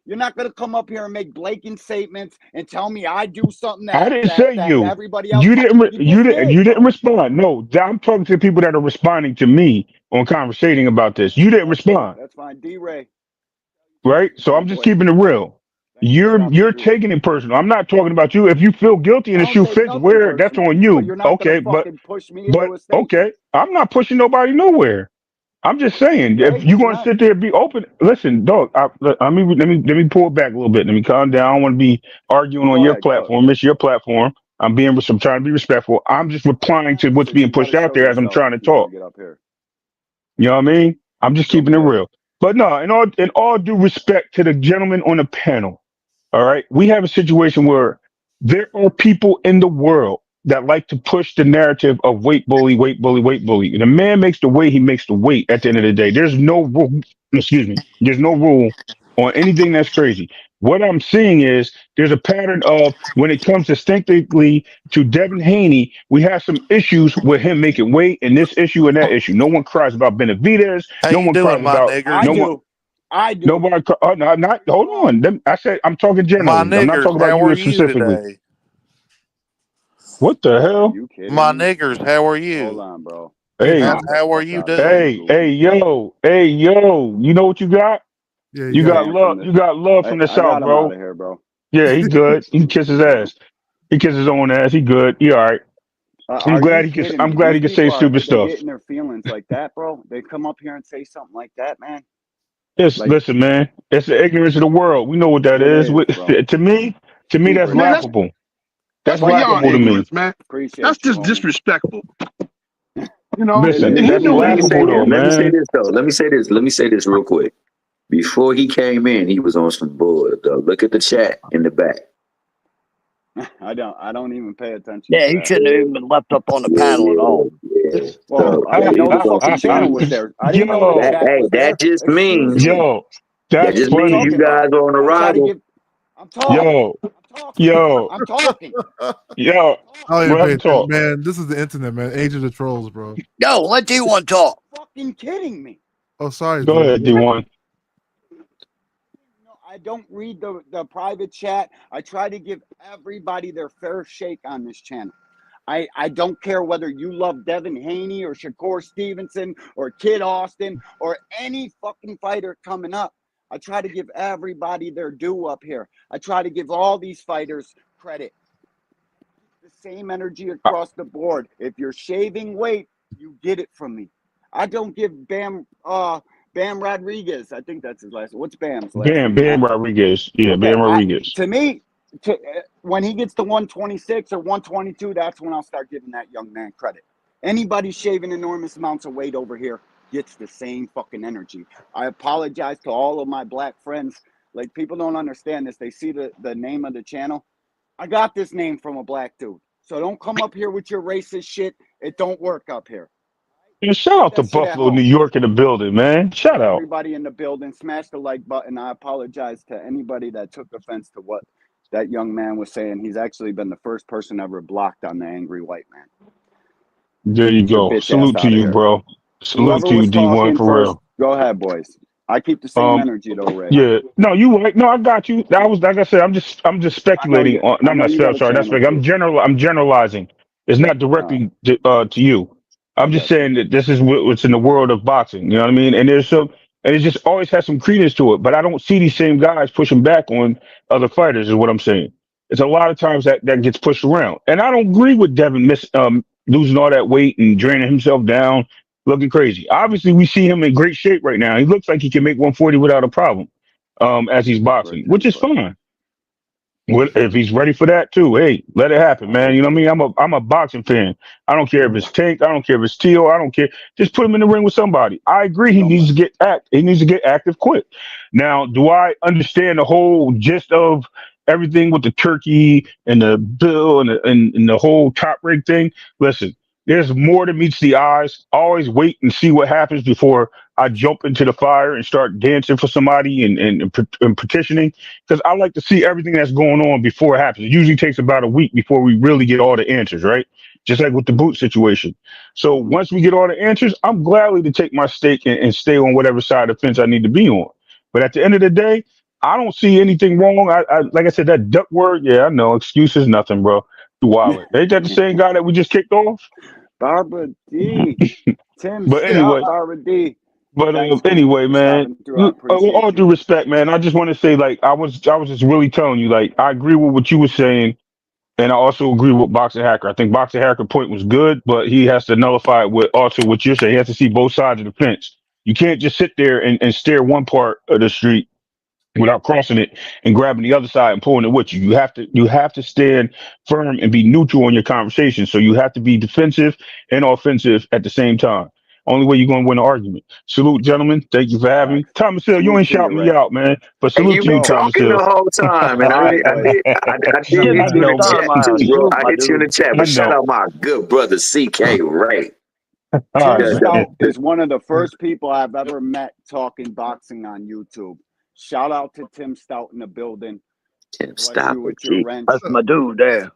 You're not gonna come up here and make blatant statements and tell me I do something I that didn't say you. everybody else. You didn't. You just did, You didn't bro. respond. No, I'm talking to people that are responding to me on conversating about this. You didn't respond, That's fine. D-Ray. right? So I'm just keeping it real. You're taking it personal. I'm not talking about you. If you feel guilty and I the don't shoe take fits, nothing where that's personal, on but you. you're not gonna Okay, fucking push me into a statement. okay, I'm not pushing nobody nowhere. I'm just saying, Okay, if you're he's going to not. sit there and be open, listen, dog. Let me pull it back a little bit. Let me calm down. I don't want to be arguing on Go your ahead, go. platform. It's your platform. I'm trying to be respectful. I'm just replying to what's Sis, being you gotta pushed out show there as I'm yourself trying to if you wanna talk. get up here. You know what I mean? I'm just Go keeping it ahead. real. But no, in all due respect to the gentleman on the panel, all right, we have a situation where there are people in the world that like to push the narrative of weight bully, weight bully, weight bully. And the man makes the weight, he makes the weight at the end of the day. There's no rule, excuse me, there's no rule on anything that's crazy. What I'm seeing is there's a pattern of when it comes distinctively to Devin Haney, we have some issues with him making weight and this issue and that issue. No one cries about Benavidez. How No you one doing, cries my about niggers? I do. nobody. Not hold on. I said I'm talking My generally. I'm not niggers, talking about how you are you specifically. today? What the Are hell? you kidding My me? niggers, how are Hold you? on, bro. Hey, Knock the How are fuck you out of here, doing? hey, yo. You know what you got? Yeah, You you got got Man from love. the You got love from the I south, got him out bro. of here, bro. Yeah, he good. He kiss his ass. He kiss his own ass. He good. He all right. Are you kidding I'm me? glad These he can say people stupid they stuff. get in their feelings like that, bro. They come up here and say something like that, man. Yes, Like listen, man. It's the ignorance of the world. We know what that it is. is, bro. To me, that's Super Man, ignorant. laughable. that's That's beyond laughable to me. ignorance, man. That's Appreciate you, just homie. disrespectful. You know, It Listen, is. he Let that's me knew what he was say laughable this. though, doing. Let me say man. this though. Let me say this real quick. Before he came in, he was on some bull though. Look at the chat in the back. I don't even pay attention Yeah, to he that. shouldn't have even been left up on the panel at all. Yeah. Well, So I yeah, didn't he know the was on fucking some channel shit. was there. I didn't know the Yo, chat Hey, was that there. just Excuse means me. that What that's just are you means funny. you talking about? guys are on I'm trying to arrival. give. I'm talking. Yo, I'm talking. yo, I'm talking. yo. I don't even Let pay him attention, talk. man. This is the internet, man. Age of the trolls, bro. Yo, let D1 talk. Fucking kidding me. Oh, sorry, Go D1. ahead, D1. No, I don't read the private chat. I try to give everybody their fair shake on this channel. I don't care whether you love Devin Haney or Shakur Stevenson or Kid Austin or any fucking fighter coming up. I try to give everybody their due up here. I try to give all these fighters credit. The same energy across the board. If you're shaving weight, you get it from me. I don't give Bam Rodriguez. I think that's his last name. What's Bam's last name? Bam Rodriguez. Yeah, Okay, Bam Rodriguez. to me, when he gets to 126 or 122, that's when I'll start giving that young man credit. Anybody shaving enormous amounts of weight over here gets the same fucking energy. I apologize to all of my black friends. Like, people don't understand this. They see the name of the channel. I got this name from a black dude. So don't come up here with your racist shit. It don't work up here. And shout out to That shit at Buffalo, New home. York in the building, man. Shout out. Everybody in the building, smash the like button. I apologize to anybody that took offense to what that young man was saying. He's actually been the first person ever blocked on the Angry White Man. There you Your go. bitch ass Salute to out of you, here. bro. Salute Whoever to you, was D1, talking for first, real. go ahead, boys. I keep the same energy though, Ray. Yeah. No, you right. No, I got you. That was like I said. I'm just I know speculating you. on. No, I I'm know not. you got a Sorry, not channel speculating. too. I'm generalizing. It's not directly to you. I I'm just got you. saying that this is what's in the world of boxing. You know what I mean? And and it just always has some credence to it. But I don't see these same guys pushing back on other fighters. Is what I'm saying. It's a lot of times that gets pushed around, and I don't agree with Devin losing all that weight and draining himself down, looking crazy. Obviously, we see him in great shape right now. He looks like he can make 140 without a problem, as he's boxing, which is fine. If he's ready for that too, hey, let it happen, man. You know what I mean? I'm a boxing fan. I don't care if it's Tank. I don't care if it's Teal. I don't care. Just put him in the ring with somebody. I agree. He needs to get He needs to get active quick. Now, do I understand the whole gist of everything with the turkey and the bill and the whole top rank thing? Listen, there's more than meets the eyes. Always wait and see what happens before I jump into the fire and start dancing for somebody and petitioning, because I like to see everything that's going on before it happens. It usually takes about a week before we really get all the answers, right? Just like with the boot situation. So once we get all the answers, I'm gladly to take my stake and stay on whatever side of the fence I need to be on. But at the end of the day, I don't see anything wrong. I like I said, that duck word, yeah, I know. Excuse is nothing, bro. You wild. Ain't that the same guy that we just kicked off? Barbara D. Tim, But anyway, Barbara D. But anyway, man, all due respect, man, I just want to say, like, I was just really telling you, like, I agree with what you were saying, and I also agree with Boxer Hacker. I think Boxer Hacker point was good, but he has to nullify it with also what you're saying. He has to see both sides of the fence. You can't just sit there and stare one part of the street without crossing it and grabbing the other side and pulling it with you. You have to stand firm and be neutral in your conversation. So you have to be defensive and offensive at the same time. Only way you're going to win an argument. Salute, gentlemen. Thank you for having me. Thomas Hill, you ain't shouting me out, man. But salute to you, Thomas Hill. The whole time, and I did hit you in the chat too, bro. I hit you in the chat, but shout out my good brother CK Ray. Tim Stout is one of the first people I've ever met talking boxing on YouTube. Shout out to Tim Stout in the building. Tim Stout, that's my dude there.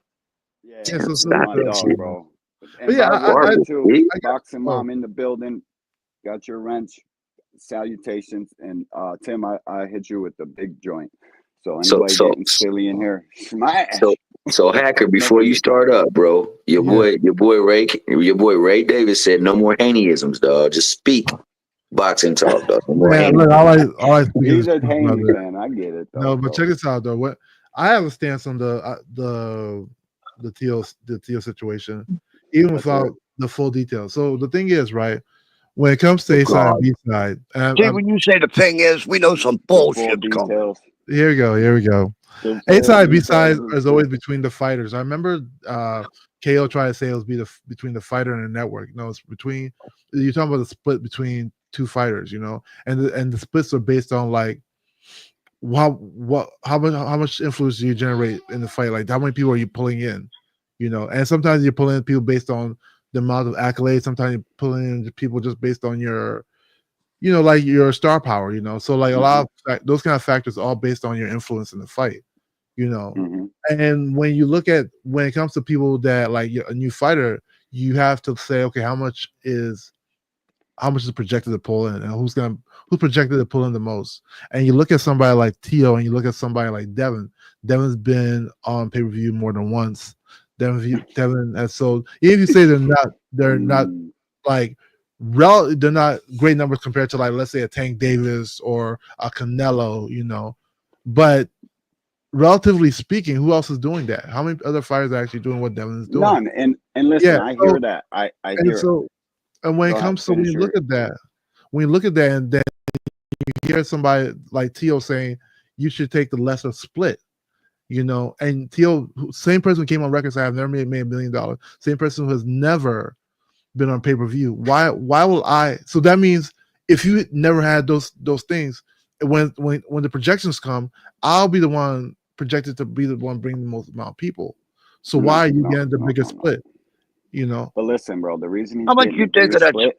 Yeah, Tim Stout, my dog, bro. And yeah, too, Boxing Mom in the building. Got your wrench. Salutations. And Tim, I hit you with the big joint. So anybody getting silly in here, smash. So Hacker, before you start up, bro, your boy Ray Davis said no more Haneyisms, dog. Just speak boxing talk, dog. No more look, I like he's a Haney fan. I get it. Though, no, but check this out, though. What I have a stance on the Teal situation, even without the full details. So the thing is, right, when it comes to A side and B side, when you say the thing is, we know some bullshit coming. Here we go. A side, B side is always between the fighters. I remember KO tried to say it was between the fighter and the network. No, it's between. You're talking about the split between two fighters, you know, and the splits are based on like how much influence do you generate in the fight? Like how many people are you pulling in, you know? And sometimes you're pulling in people based on the amount of accolades. Sometimes you're pulling in people just based on your, you know, like your star power, you know. So like a lot of those kind of factors are all based on your influence in the fight, you know. And when it comes to people that like a new fighter, you have to say, okay, how much is projected to pull in, and who's projected to pull in the most. And you look at somebody like Tio, and you look at somebody like Devin. Devin's been on pay-per-view more than once. Devin, and so even if you say they're not like they're not great numbers compared to like let's say a Tank Davis or a Canelo, you know, but relatively speaking, who else is doing that? How many other fighters are actually doing what Devin is doing? None. And listen, I hear that. I hear it. And when it comes to when you look at that, and then you hear somebody like Tio saying you should take the lesser split, you know, and Tio, same person who came on record saying I've never made $1 million, same person who has never been on pay-per-view. Why will I? So that means if you never had those things, when the projections come, I'll be the one projected to be the one bringing the most amount of people. So why are you getting the bigger split? You know, but listen, bro. The reason how much you think of that?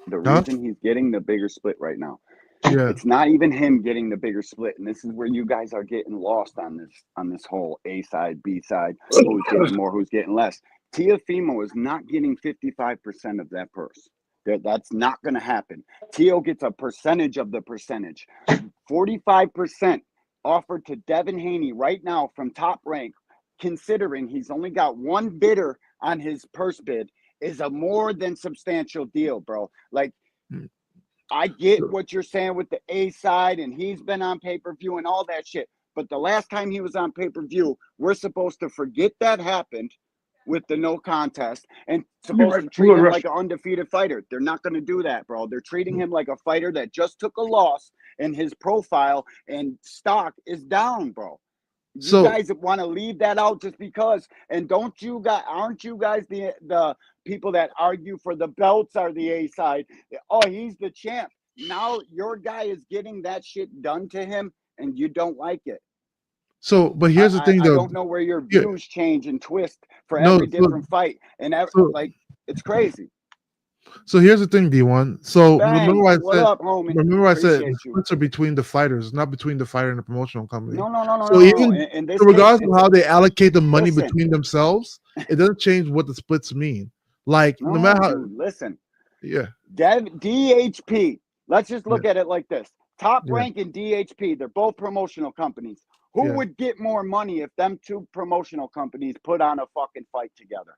The reason he's getting the bigger split right now, it's not even him getting the bigger split, and this is where you guys are getting lost on this whole A side, B side, who's getting more, who's getting less. Teofimo is not getting 55% of that purse. That's not going to happen. Tio gets a percentage of the percentage. 45% offered to Devin Haney right now from Top Rank, considering he's only got one bidder on his purse bid, is a more than substantial deal, bro. Like, I get what you're saying with the A side, and he's been on pay-per-view and all that shit. But the last time he was on pay-per-view, we're supposed to forget that happened with the no contest and supposed to treat him like an undefeated fighter. They're not going to do that, bro. They're treating him like a fighter that just took a loss, and his profile and stock is down, bro. You guys want to leave that out just because? And aren't you guys the people that argue for the belts are the A side? Oh, he's the champ. Now your guy is getting that shit done to him, and you don't like it. So, but here's the thing, though. I don't know where your views change and twist for every different fight, and it's crazy. So here's the thing, D1. So Bang, remember I what said, up, homie? remember I said Appreciate the splits are between the fighters, not between the fighter and the promotional company. No. So even regardless of how they allocate the money between themselves, it doesn't change what the splits mean. Like no matter how. Dude, listen. Yeah. DHP. Let's just look at it like this: Top Rank and DHP. They're both promotional companies. Who would get more money if them two promotional companies put on a fucking fight together?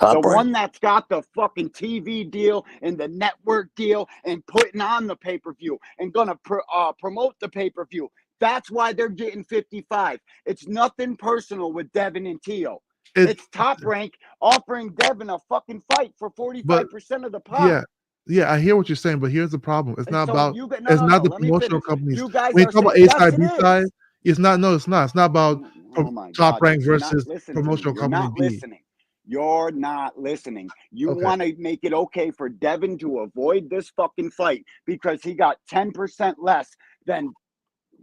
The one that's got the fucking TV deal and the network deal and putting on the pay-per-view and gonna promote the pay-per-view. That's why they're getting 55. It's nothing personal with Devin and Tio. It's Top Rank offering Devin a fucking fight for 45% of the pot. Yeah, I hear what you're saying, but here's the problem. It's not about the promotional companies. You guys when you talk about A side, B yes, side, it's not. No, it's not. It's not about Top Rank You're versus promotional You're company not B. listening. You're not listening. You want to make it okay for Devin to avoid this fucking fight because he got 10% less than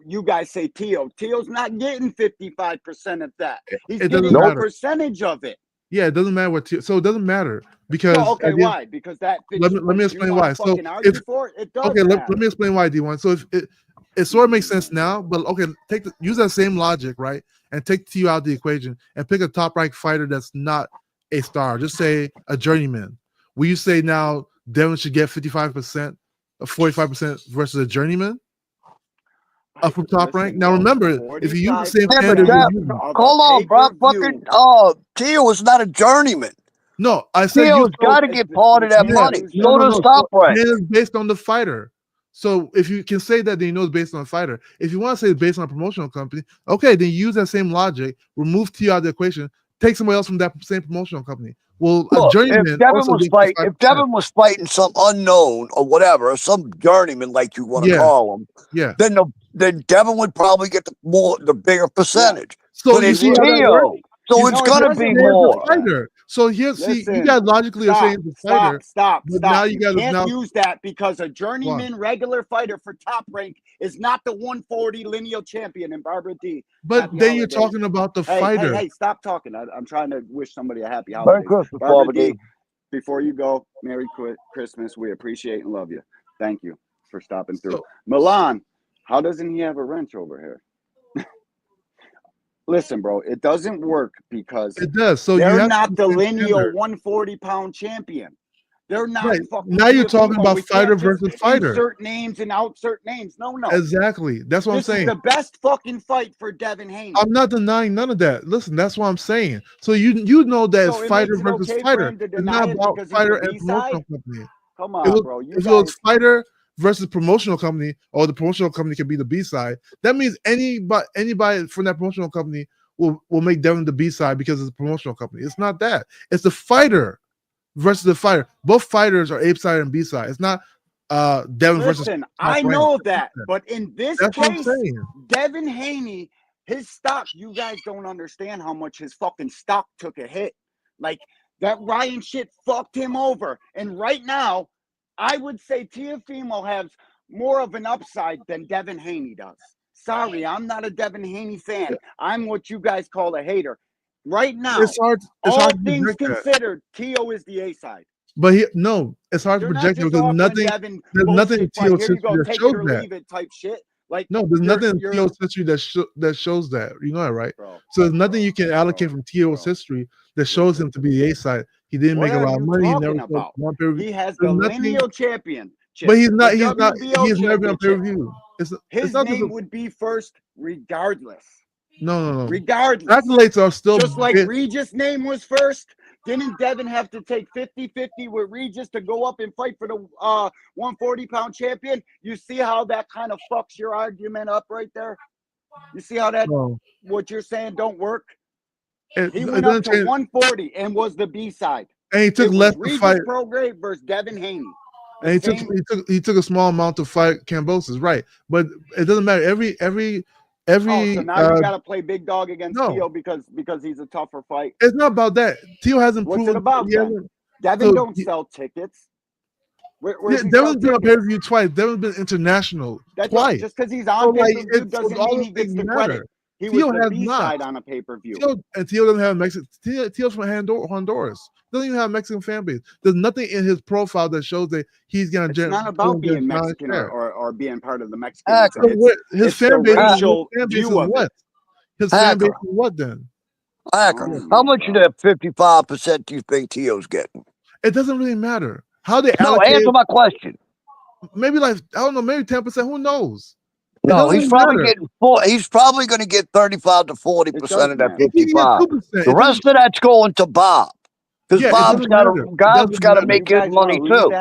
you guys say Tio. Tio's not getting 55% of that. He's getting a percentage of it. Yeah, it doesn't matter what Tio. So it doesn't matter because why? Because that. Let me explain why. So if it does let me explain why, D1. So if it sort of makes sense now, but use that same logic, right? And take Tio out of the equation and pick a top ranked fighter that's not a star. Just say a journeyman. Will you say now Devin should get 55%, 45% versus a journeyman? From Top Rank. Now remember, if you use the same standard, hold on, bro. Fucking Tio is not a journeyman. No, I said Tio's got to get part of that money. So does Top Rank. It's based on the fighter. So if you can say that, then you know it's based on a fighter. If you want to say it's based on a promotional company, okay, then use that same logic. Remove Tio out of the equation. Take somebody else from that same promotional company. Well, look, a journeyman. If Devin was fighting some unknown or whatever, some journeyman like you want to call him, then Devin would probably get the bigger percentage. So but it's Tio, so it's gonna be more. So here, you guys logically are saying the fighter. Stop. Now you can't use that because a journeyman regular fighter for Top Rank is not the 140 lineal champion in Barbara D. But Happy then holidays. You're talking about the fighter. Hey, stop talking. I'm trying to wish somebody a happy holiday. Barbara D. Before you go, Merry Christmas. We appreciate and love you. Thank you for stopping through. Milan, how doesn't he have a wrench over here? Listen, bro, it doesn't work because it does. So they're not the lineal 140-pound champion. They're not. Right. Now you're talking about fighter versus fighter. Insert names and outsert names. No. Exactly. That's what I'm saying. This is the best fucking fight for Devin Haney. I'm not denying none of that. Listen, that's what I'm saying. So you know that it's fighter versus fighter. It's not about fighter and promotional company. Come on, bro. If it was fighter versus promotional company, or the promotional company can be the B side, that means anybody from that promotional company will make Devin the B side because it's a promotional company. It's not that. It's the fighter versus the fighter. Both fighters are A side and B side. It's not Devin versus. Listen, I know that, but in this case, Devin Haney, his stock, you guys don't understand how much his fucking stock took a hit. Like that Ryan shit fucked him over. And right now, I would say Teofimo has more of an upside than Devin Haney does. Sorry, I'm not a Devin Haney fan. I'm what you guys call a hater. Right now, all things considered, Tio is the A side. But it's hard to project because there's nothing in Tio's history that shows that. Type shit. Like there's nothing in Tio's history that shows that. You know that, right? So there's nothing you can allocate from Tio's history that shows him to be the A side. He didn't make a lot of money. He never He has the lineal champion. But he's not. He's never been on pay-per-view. His name would be first, regardless. No. Regardless. Accolades are still just like Regis' name was first. Didn't Devin have to take 50-50 with Regis to go up and fight for the 140-pound champion? You see how that kind of fucks your argument up right there? You see how that what you're saying don't work? He went up to 140 and was the B side. And he took less to fight Prograde versus Devin Haney. And he took a small amount to fight Kambosos, right? But it doesn't matter. Every Every so now you got to play big dog against no. Tio because he's a tougher fight. It's not about that. Tio hasn't What's proven. it about? Then? Devin don't sell tickets. Devin's been on pay-per-view twice. Devin's been international twice. Just because he's on pay-per-view doesn't mean he gets the credit. He was the B-side on a pay-per-view. Tio doesn't have Mexican. Tio's from Honduras. Doesn't even have a Mexican fan base. There's nothing in his profile that shows that he's gonna. It's not about being Mexican or being part of the Mexican. His fan base is what? His fan base is what then? Hacker, how much of that 55% do you think Tio's getting? It doesn't really matter. How they answer my question. Maybe like I don't know, maybe 10%. Who knows? No, he's probably getting he's probably going to get 35 to 40% of that 55. The rest of that's going to Bob because Bob's got to make his money too.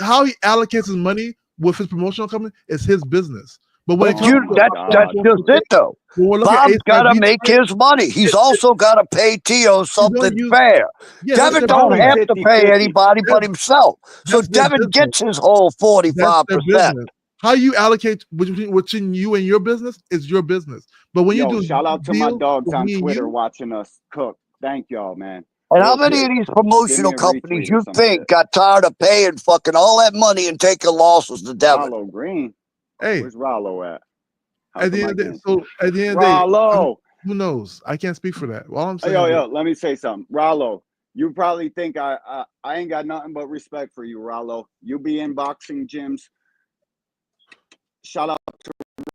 How he allocates his money with his promotional company is his business. But when that's just it though. Bob's got to make his money. He's also got to pay Tio something fair. Devin don't have to pay anybody but himself. So Devin gets his whole 45%. How you allocate between you and your business is your business. But when you do, shout out to my dogs on Twitter watching us cook. Thank y'all, man. And how many of these promotional companies you think got tired of paying fucking all that money and taking losses to Devin? Rollo Green. Hey, where's Rollo at? At the end of the day, Rollo. Who knows? I can't speak for that. All I'm saying. Yo, let me say something. Rollo, you probably think I ain't got nothing but respect for you, Rollo. You be in boxing gyms. Shout out to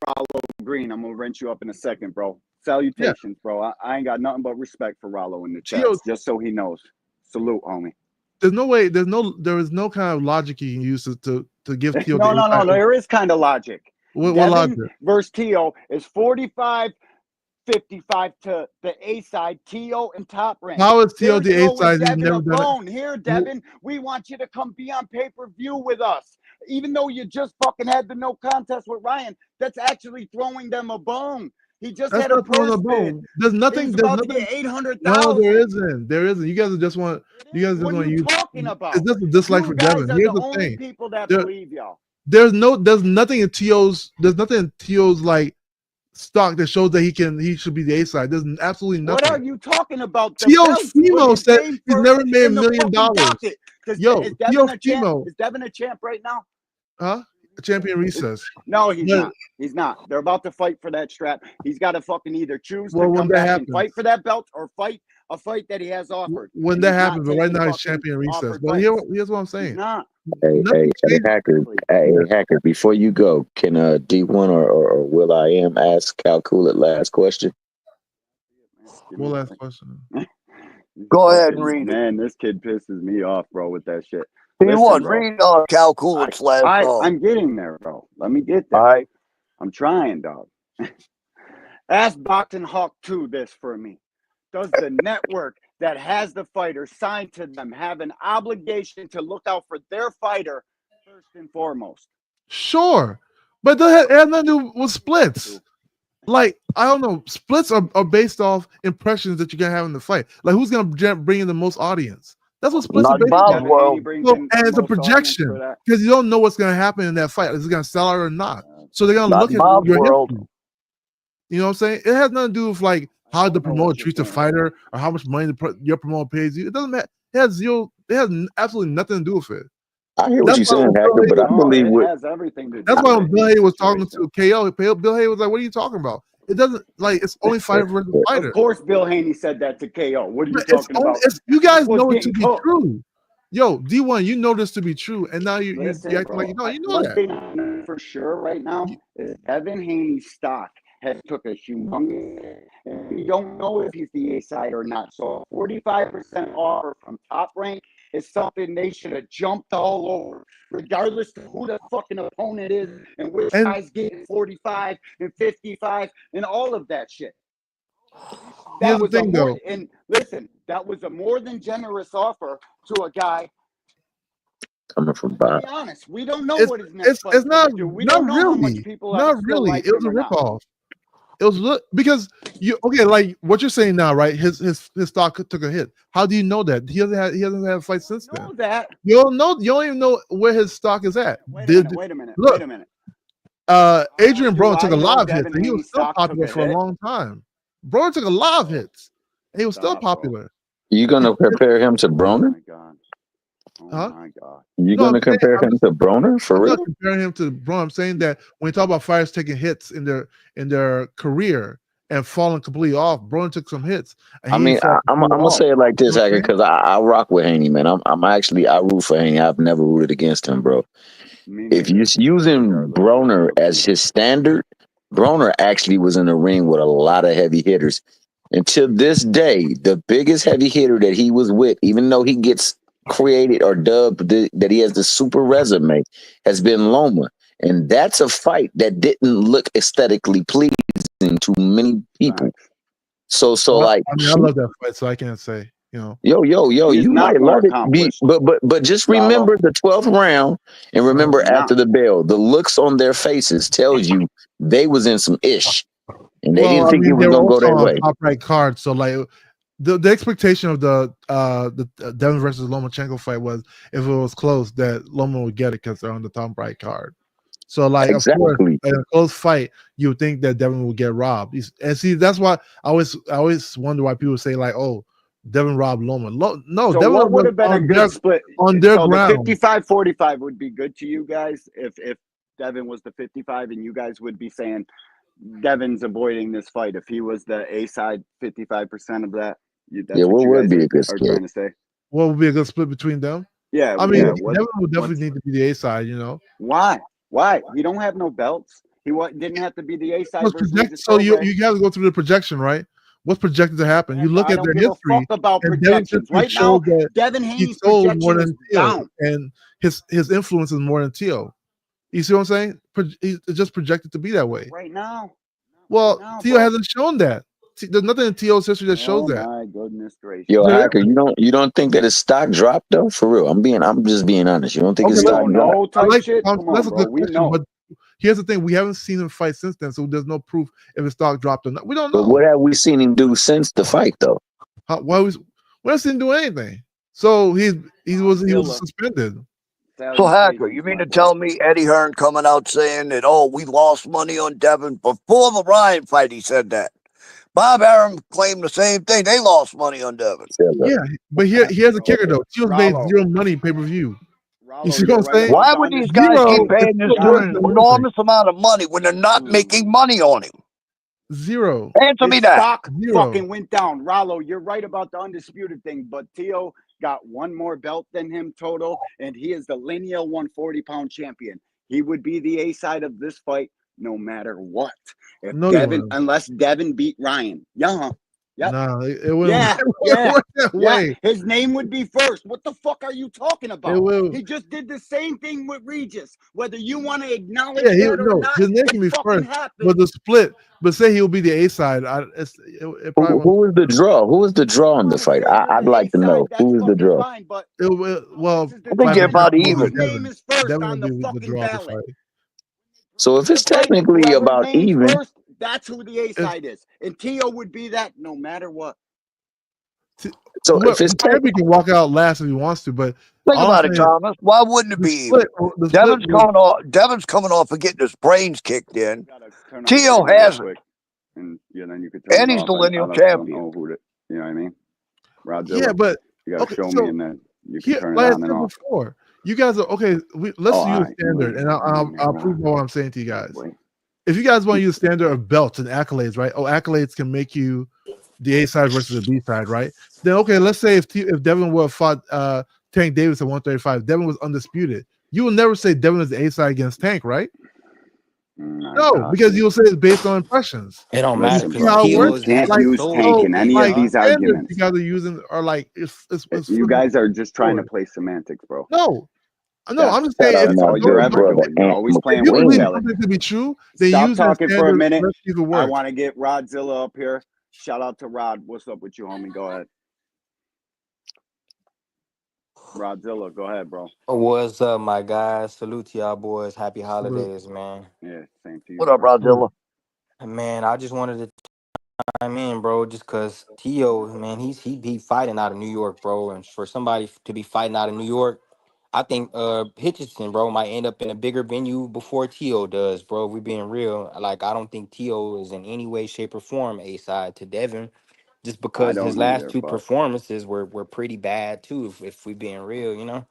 Rollo Green. I'm gonna rent you up in a second, bro. Salutations, bro. I ain't got nothing but respect for Rollo in the chat, just so he knows. Salute, homie. There's no way. There is no kind of logic you can use to give Tio. No. There is kind of logic. What logic? Versus Tio is 45-55 to the A side. Tio and Top Rank. How is Tio the A side? He's never done it. Here, Devin. We want you to come be on pay-per-view with us. Even though you just fucking had the no contest with Ryan, that's actually throwing them a bone. He just had a purse bid. There's nothing. There's nothing. 800,000. No, there isn't. There isn't. You guys just want. You guys just want to use. What are you talking about? It's just a dislike for Devin. Here's the thing. People that believe y'all. There's nothing in Tio's. There's nothing in Tio's like stock that shows that he should be the A side. There's absolutely nothing. What are you talking about? Tio Fimo said he's never made $1 million. Yo, Tio Fimo. Is Devin a champ right now? Huh? A champion recess. No, he's not. He's not. They're about to fight for that strap. He's got to fucking either choose to come back and fight for that belt or fight a fight that he has offered. When that happens, but right now he's champion recess. But here's what I'm saying. He's not. Hey, Hacker, before you go, can D1 or Will I Am ask Calculate last question? What last question? Go ahead and read it. Man, this kid pisses me off, bro, with that shit. Read Calculate's last I'm getting there, bro. Let me get there. All right. I'm trying, dog. Ask Boxing Hawk 2 this for me. Does the network that has the fighter signed to them have an obligation to look out for their fighter first and foremost? Sure. But that has nothing to do with splits. Like, I don't know. Splits are based off impressions that you're going to have in the fight. Like, who's going to bring in the most audience? That's what splits are based on. And it's a projection because you don't know what's going to happen in that fight. Is it going to sell out or not? So they're going to look at your history. You know what I'm saying? It has nothing to do with like how the promoter treats a fighter or how much money your promoter pays you. It doesn't matter. It has absolutely nothing to do with it. I hear what you're saying, Hacker, but I believe it has everything to do. That's why when Bill Hay was talking to KO, Bill Hay was like, "What are you talking about? It doesn't like it's only fighter versus fighter." Of course, Bill Haney said that to KO. What are you talking about? You guys know it to be true. Yo, D1, you know this to be true, and now you're acting like you know that. For sure, right now, is Evan Haney's stock has took a humongous. We don't know if he's the A side or not. So 45% offer from Top Rank is something they should have jumped all over, regardless of who the fucking opponent is and which guy's getting 45 and 55 and all of that shit. That was and listen, that was a more than generous offer to a guy. Coming from Bob. To be honest, we don't know what his next fight is going to do. We don't know how much people not really. Like it was a ripoff. It was because like what you're saying now, right? His stock took a hit. How do you know that? He hasn't had a fight since then. That you don't know. You don't even know where his stock is at. Wait a minute. Adrian Broner took a I know lot of hits, Devin and he Haney was still stock popular took a for a hit. long time. Broner took a lot of hits, and he was still Stop, bro. popular. You gonna compare him to Oh Broner? my god. Oh Huh? my god. You No, I'm gonna saying compare him to Broner for I'm real? not comparing him to Broner. I'm saying that when you talk about fighters taking hits in their career and falling completely off, Broner took some hits, and I he mean, fell I'm completely gonna off. say it like You this, know what Hacker, I'm saying? because I rock with Haney, man. I root for Haney. I've never rooted against him, bro. Me If neither. you're using Regardless of Broner your as opinion. his standard, Broner actually was in the ring with a lot of heavy hitters. And to this day, the biggest heavy hitter that he was with, even though he gets created or dubbed that he has the super resume, has been Loma. And that's a fight that didn't look aesthetically pleasing to many people. Facts. So Well, like, I mean, I love that fight, so I can't say, you know. yo, He is you not might more love it, accomplished. but just Lalo. remember the 12th round, and remember Nah. after the bell, the looks on their faces tells you they was in some ish, and they Well, didn't I think it mean, they was were gonna go also their on way. top right card, so like the expectation of the Devin versus Lomachenko fight was if it was close that Loma would get it because they're on the top right card. So like, of course, Exactly. in a close fight, you would think that Devin would get robbed. And see, that's why I always wonder why people say like, "Oh, Devin robbed Loma." No, So Devin what would was have been a on good split? their So the ground. 55-45 would be good to you guys if Devin was the 55, and you guys would be saying Devin's avoiding this fight. If he was the A side, 55% of that. That's Yeah, what what you would guys be a good are split? trying to say. What would be a good split between them? Yeah, I mean, yeah. Devin would definitely what's need to be the A side, you know. why? Why? He don't have no belts. He didn't have to be the A side What's versus project- Regis so you Prograis. got to go through the projection, right? What's projected to happen? You look I at don't their give a history, fuck about and Devin's projections. history Right now, showed that Devin he Haney's sold more projection is than Tio, down. and his influence is more than Tio. You see what I'm saying? He's just projected to be that way. Right now. Well, Right now, Tio bro. hasn't shown that. There's nothing in Tio's history that shows Oh that. my goodness gracious. Yo, There Hacker, you don't think that his stock dropped though? For real, I'm just being honest. You don't think his We stock don't dropped? know I type like shit. Come that's on, a bro. good We question, know. but here's the thing: we haven't seen him fight since then, so there's no proof if his stock dropped or not. We don't know. But what have we seen him do since the fight though? Why we didn't do anything? So he was suspended. So Hacker, you mean to tell me Eddie Hearn coming out saying that, oh, we lost money on Devin before the Ryan fight? He said that. Bob Arum claimed the same thing. They lost money on Devin. Yeah, but here's a kicker though. Tio's made zero money pay per view. You see what I'm saying? Why would these guys keep paying this dude an enormous amount of money when they're not making money on him? Zero. Answer me His that. stock Zero. fucking went down. Rollo, you're right about the undisputed thing, but Tio got one more belt than him total, and he is the lineal 140-pound champion. He would be the A side of this fight no matter what. If No, unless Devin beat Ryan. Yeah. Yep. Nah, it wouldn't Yeah, yeah, work that way. his name would be first. What the fuck are you talking about? It will. He just did the same thing with Regis. Whether you want to acknowledge Yeah, that or not, his name can be it fucking first, happened. but the split. But say he'll be the A side. Who is the draw? Who is the draw in the fight? I'd like to know who is the draw. Fine, but well, I think they're about even. his name is first Devin on will the be the fucking draw of the ballot. fight. So if it's technically Whoever's about name's even, first, that's who the A side is, and Tio would be that no matter what. so if it's He can walk out last if he wants to, but think about it, Thomas. Why wouldn't it be even? Devin's coming off of getting his brains kicked in. Tio has it. And then you could and he's the lineal champion. Know who to, you know what I mean? Rodzilla. Yeah, but you gotta show me, and then you can turn it like on and off. before, you guys are okay. Let's use a standard, and I'll prove what I'm saying to you guys. If you guys want to use standard of belts and accolades, right? Oh, accolades can make you the A side versus the B side, right? Then okay, let's say if Devin would have fought Tank Davis at 135, Devin was undisputed. You will never say Devin is the A side against Tank, right? No, because you'll say it's based on impressions. It don't matter because how it Tio works. is can't use Tank in any of these arguments. You guys are using are like it's you guys are just trying to play semantics, bro. No, I'm just saying that's all you're ever doing. You're always playing if you wing believe belly. something to be true, then Stop use talking for a minute. I I want to get Rodzilla up here. Shout out to Rod. What's up with you, homie? Go ahead. Rodzilla, go ahead, bro. What's up, my guys? Salute to y'all boys. Happy holidays, man. Yeah, same to you. What up, Rodzilla? Man, I just wanted to chime in, bro, just because Tio, man, he fighting out of New York, bro. And for somebody to be fighting out of New York, I think Hitchison, bro, might end up in a bigger venue before T.O. does, bro. If we being real. Like, I don't think T.O. is in any way, shape, or form A side to Devin, just I because his don't last either, two but performances were pretty bad too. If we being real, you know.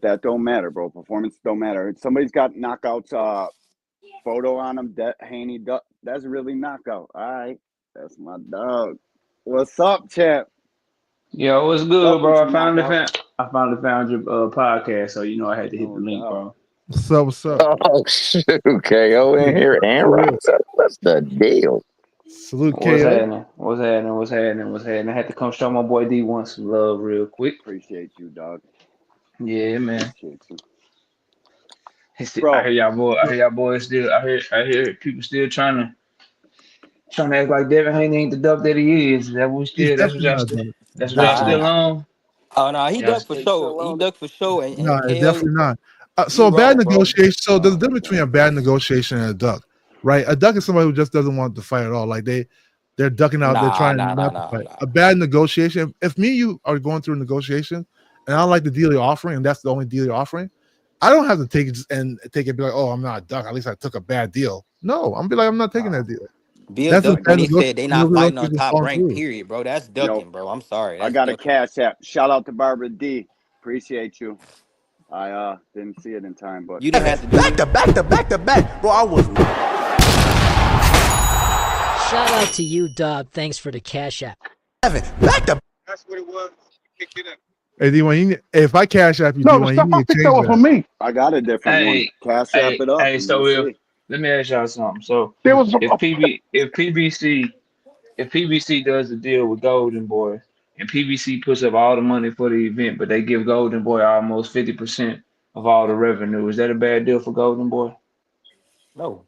that don't matter, bro. Performance don't matter. If somebody's got knockouts photo on him, Haney, that's really knockout. All right, that's my dog. What's up, champ? Yo, what's What's good, up with bro? you, knockout? I finally found your podcast, so you know I had to hit the No link, doubt. bro. What's up? What's up? Oh shoot, KO in here and Rosa. What's the deal? Salute, What's KO. happening? What's happening? What's happening? What's happening? I had to come show my boy D1 some love real quick. Appreciate you, dog. Yeah, man. Appreciate you. I hear y'all boy. I hear y'all boys still. I hear people still trying to act like Devin Haney ain't the duck that he is. That we He's still. That's what definitely y'all not still. done. That's what y'all still Nah, on. oh no, he Y'all ducked for sure. He ducked for sure, No, and KO, definitely not. So you a bad wrong, bro. negotiation. So there's a difference between a bad negotiation and a duck, right? A duck is somebody who just doesn't want to fight at all. Like they're ducking out. They're trying not to fight. A bad negotiation. If me and you are going through a negotiation, and I don't like the deal you're offering, and that's the only deal you're offering, I don't have to take it and take it. Be like, oh, I'm not a duck. At least I took a bad deal. No, I'm be like, I'm not taking that deal. Be a duck when they said they not fighting on top rank, period, bro. That's ducking, bro. I'm sorry. I got a cash app. Shout out to Barbara D. Appreciate you. I didn't see it in time, but you didn't have to do back to back. Bro, I was. Shout out to you, Dog. Thanks for the cash app. Back to. That's what it was. Hey, D1, if I cash app you, No, D1, the you stuff I need to picked change up was that. for me. I got a different one. Cash app it up. Hey, so let me ask y'all something. So There was if PBC does the deal with Golden Boy and PBC puts up all the money for the event, but they give Golden Boy almost 50% of all the revenue, is that a bad deal for Golden Boy? No.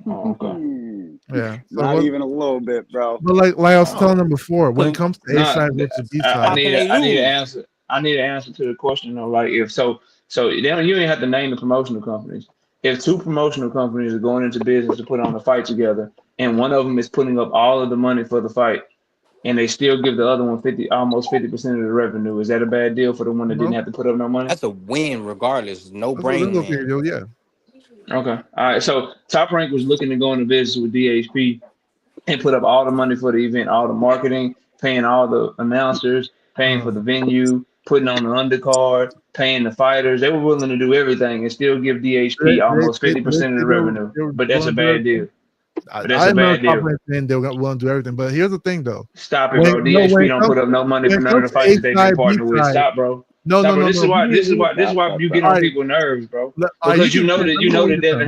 Oh, okay. Yeah. So Not even a little bit, bro. But like I was telling them before, when it comes to A side versus B side, I need an answer. I need an answer to the question though. Like if so you ain't have to name the promotional companies. If two promotional companies are going into business to put on a fight together, and one of them is putting up all of the money for the fight, and they still give the other one almost 50% of the revenue, is that a bad deal for the one that didn't have to put up no money? That's a win, regardless. No that's brain okay, win. Joe, yeah. Okay. All right. So Top Rank was looking to go into business with DHP and put up all the money for the event, all the marketing, paying all the announcers, paying for the venue, putting on the undercard, paying the fighters. They were willing to do everything and still give DHP almost 50% of the revenue. But that's a bad deal. But that's a bad deal. Saying they were willing to do everything, but here's the thing, though. Stop it, bro. DHP don't put up no money for none of the fights that they've been partnered with. Stop, bro. No. This is why you get on people's nerves, bro. Because you know that Devin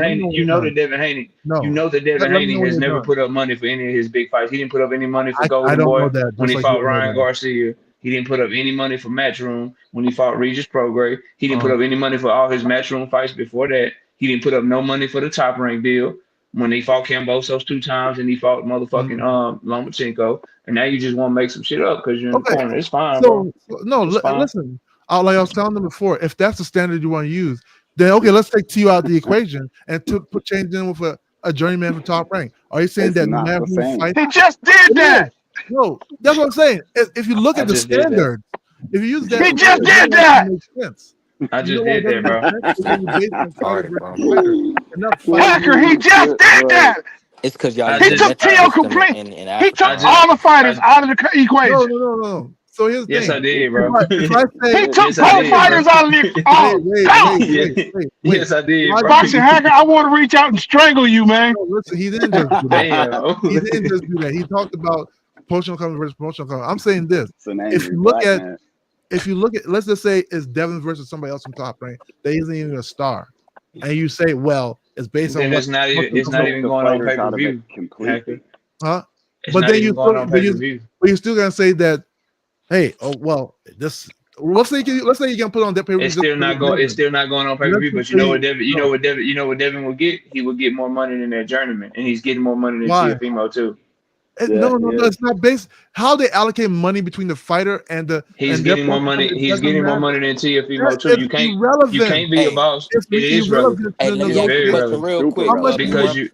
Haney has never put up money for any of his big fights. He didn't put up any money for Golden Boy when he fought Ryan Garcia. He didn't put up any money for Matchroom when he fought Regis Prograis. He didn't put up any money for all his Matchroom fights before that. He didn't put up no money for the Top Rank deal when he fought Kambosos 2 times and he fought motherfucking Lomachenko. And now you just want to make some shit up because you're in the corner. It's fine, bro. Listen. Like I was telling them before, if that's the standard you want to use, then okay, let's take TU out of the equation and change in with a journeyman from Top Rank. Are you saying that no matter who fights, he just did that? No, that's what I'm saying. If you look at the standard, if you use that, he just did that. Makes sense. I just did that, bro. Hacker, he just did that. It's because y'all. He took T.O. complete. He took all the fighters out of the equation. No. So here's the thing. I did, bro. If I say, he took both fighters out of the. Wait. Yes, I did. Bro. Boxing Hacker, I want to reach out and strangle you, man. No, listen, he didn't just do that. He didn't just do that. He talked about promotional company versus promotional company. I'm saying this: if you look at, let's just say it's Devin versus somebody else from Top Rank that isn't even a star, and you say, well, it's based on. It's not even going on pay per view. Huh? But then you're still gonna say that. Hey, let's say you can put on that pay-per-view. It's still not going on pay-per-view, but you know what Devin will get? He will get more money than that journeyman, and he's getting more money than Teofimo too. No, it's not based. How they allocate money between the fighter and the he's getting more money. He's getting more money than Teofimo too. You can't be a boss. It is relevant. Hey, let me ask you a question real quick.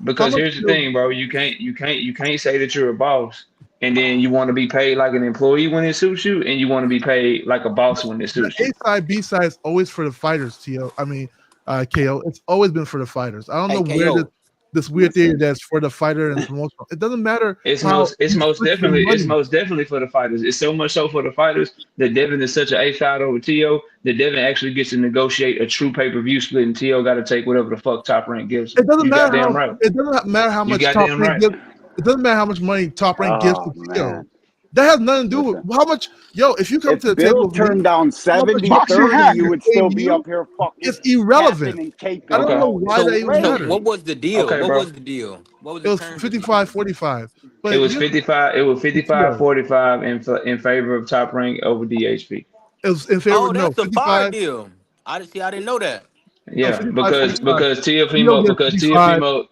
Because here's the thing, bro. You can't say that you're a boss and then you want to be paid like an employee when it suits you, and you want to be paid like a boss when it suits you. A side, B side is always for the fighters. KO. It's always been for the fighters. I don't know where this weird theory that's for the fighter and promotional. It doesn't matter. It's most definitely for the fighters. It's so much so for the fighters that Devin is such an A fight over T.O. that Devin actually gets to negotiate a true pay-per-view split, and T.O. got to take whatever the fuck Top Rank gives him. It doesn't matter how much Top Rank gives. It doesn't matter how much money Top Rank gives to T.O. That has nothing to do with how much. Yo, if you come to the table, turned down 70-30, you would still be up here fucking. It's irrelevant. I don't know why that even matters. What was the deal? Okay, what bro. was the deal? What was it was 55-45. But it was 55-45 in favor of Top Rank over DHP. It was in favor. Oh, that's no, a fire deal. I didn't know that. Yeah, because Tiafimo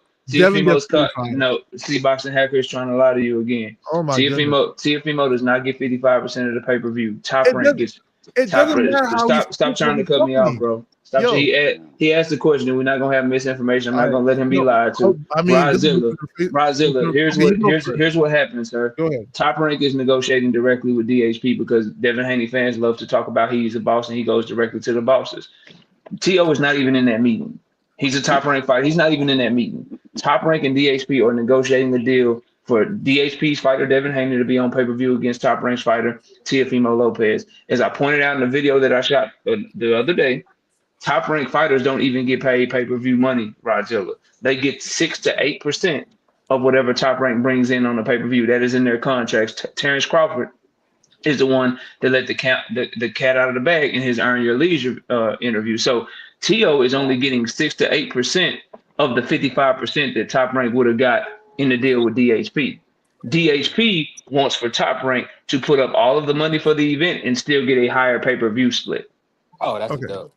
C-Boxing Hacker is trying to lie to you again. Oh my Tiafimo does not get 55% of the pay-per-view. Top Rank gets. It doesn't matter how. Stop trying to cut me off, bro. Stop. He asked the question, and we're not gonna have misinformation. I'm not gonna let him be lied to. Rodzilla, here's what happened, sir. Go ahead. Top Rank is negotiating directly with DHP because Devin Haney fans love to talk about he's a boss and he goes directly to the bosses. T.O. is not even in that meeting. He's a Top Rank fighter. He's not even in that meeting. Top Rank and DHP are negotiating the deal for DHP's fighter Devin Haney to be on pay-per-view against Top Rank's fighter Teofimo Lopez. As I pointed out in the video that I shot the other day, Top Rank fighters don't even get paid pay-per-view money, Rodzilla. They get 6 to 8% of whatever Top Rank brings in on the pay-per-view. That is in their contracts. Terrence Crawford is the one that let the cat out of the bag in his Earn Your Leisure interview. So T.O. is only getting 6 to 8% of the 55% that Top Rank would have got in the deal with DHP. DHP wants for Top Rank to put up all of the money for the event and still get a higher pay-per-view split. Oh, that's okay. dope.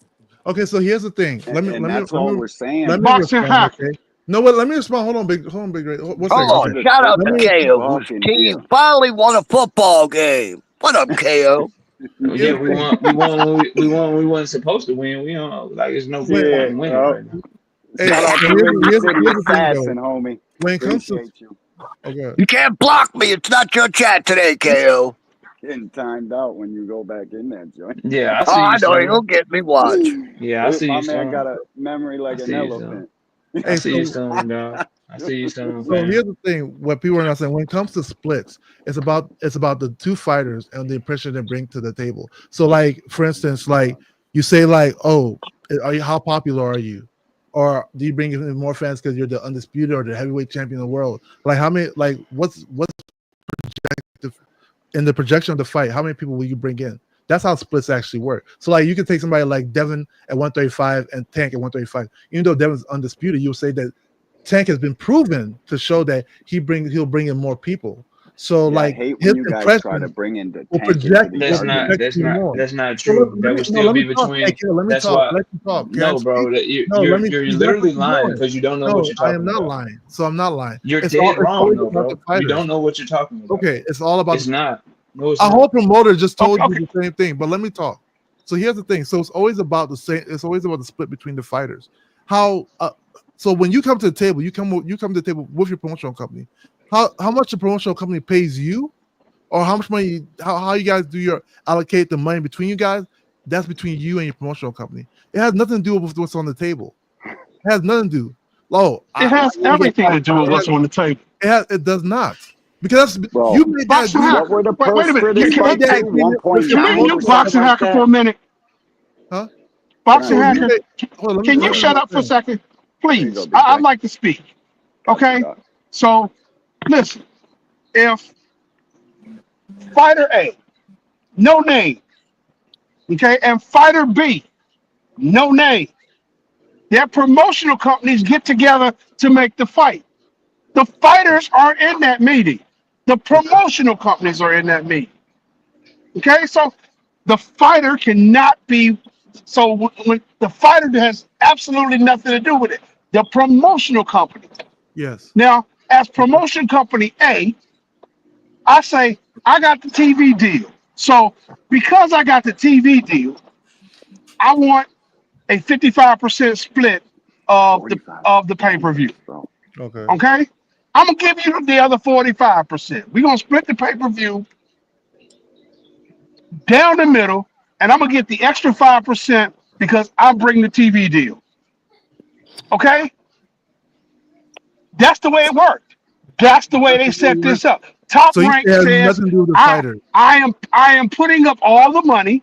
Okay, so here's the thing. That's all we're saying. Let me respond, okay? No, let me respond. Hold on, Big Ray. Shout out to KO. His team finally won a football game. What up, KO? Yeah, we won. We wasn't supposed to win. We don't like it's no point in winning right now. Shout out to the assassin, homie. When it comes to you can't block me. It's not your chat today, KO. Getting timed out when you go back in that joint. Yeah, I know you'll get me. Watch. Yeah, I see you. My man got a memory like an elephant. I see you soon, dog. I see you soon. So here's the thing: what people are not saying when it comes to splits, it's about the two fighters and the impression they bring to the table. So, like for instance, like you say, like, oh, how popular are you? Or do you bring in more fans because you're the undisputed or the heavyweight champion of the world? Like how many? Like what's projected in the projection of the fight? How many people will you bring in? That's how splits actually work. So like you could take somebody like Devin at 135 and Tank at 135. Even though Devin's undisputed, you'll say that Tank has been proven to show that he'll bring in more people. So like I hate when you guys try to bring in the Tank. That's not true. That would still be between. That's why. No, bro. You're literally lying because you don't know what you're talking about. I am not lying. So I'm not lying. You're dead wrong, though, bro. You don't know what you're talking about. Okay, it's all about. It's not. No, it's a whole promoter just told you the same thing, but let me talk. So here's the thing. So it's always about the same. It's always about the split between the fighters. How? So when you come to the table, you come to the table with your promotional company. How much the promotional company pays you, or how much money? How you guys do allocate the money between you guys? That's between you and your promotional company. It has nothing to do with what's on the table. It has nothing to do. It has everything to do with what's on the table. It does not. Because you made that deal. Wait a minute. Can you Boxing Hacker for a minute? Huh? Boxing Hacker, can you shut up for a second? Please. I'd like to speak. Okay? So, listen. If Fighter A, no name, okay, and Fighter B, no name, their promotional companies get together to make the fight. The fighters aren't in that meeting. The promotional companies are in that meeting. Okay, so the fighter cannot be. So when the fighter has absolutely nothing to do with it. The promotional company. Yes. Now, as promotion company A, I say I got the TV deal. So because I got the TV deal, I want a 55% split of the pay-per-view. Okay. Okay. I'm gonna give you the other 45%. We're gonna split the pay-per-view down the middle, and I'm gonna get the extra 5% because I bring the TV deal. Okay? That's the way it worked. That's the way they set this up. Top So Rank it has says, nothing to do with the I fighter. am putting up all the money.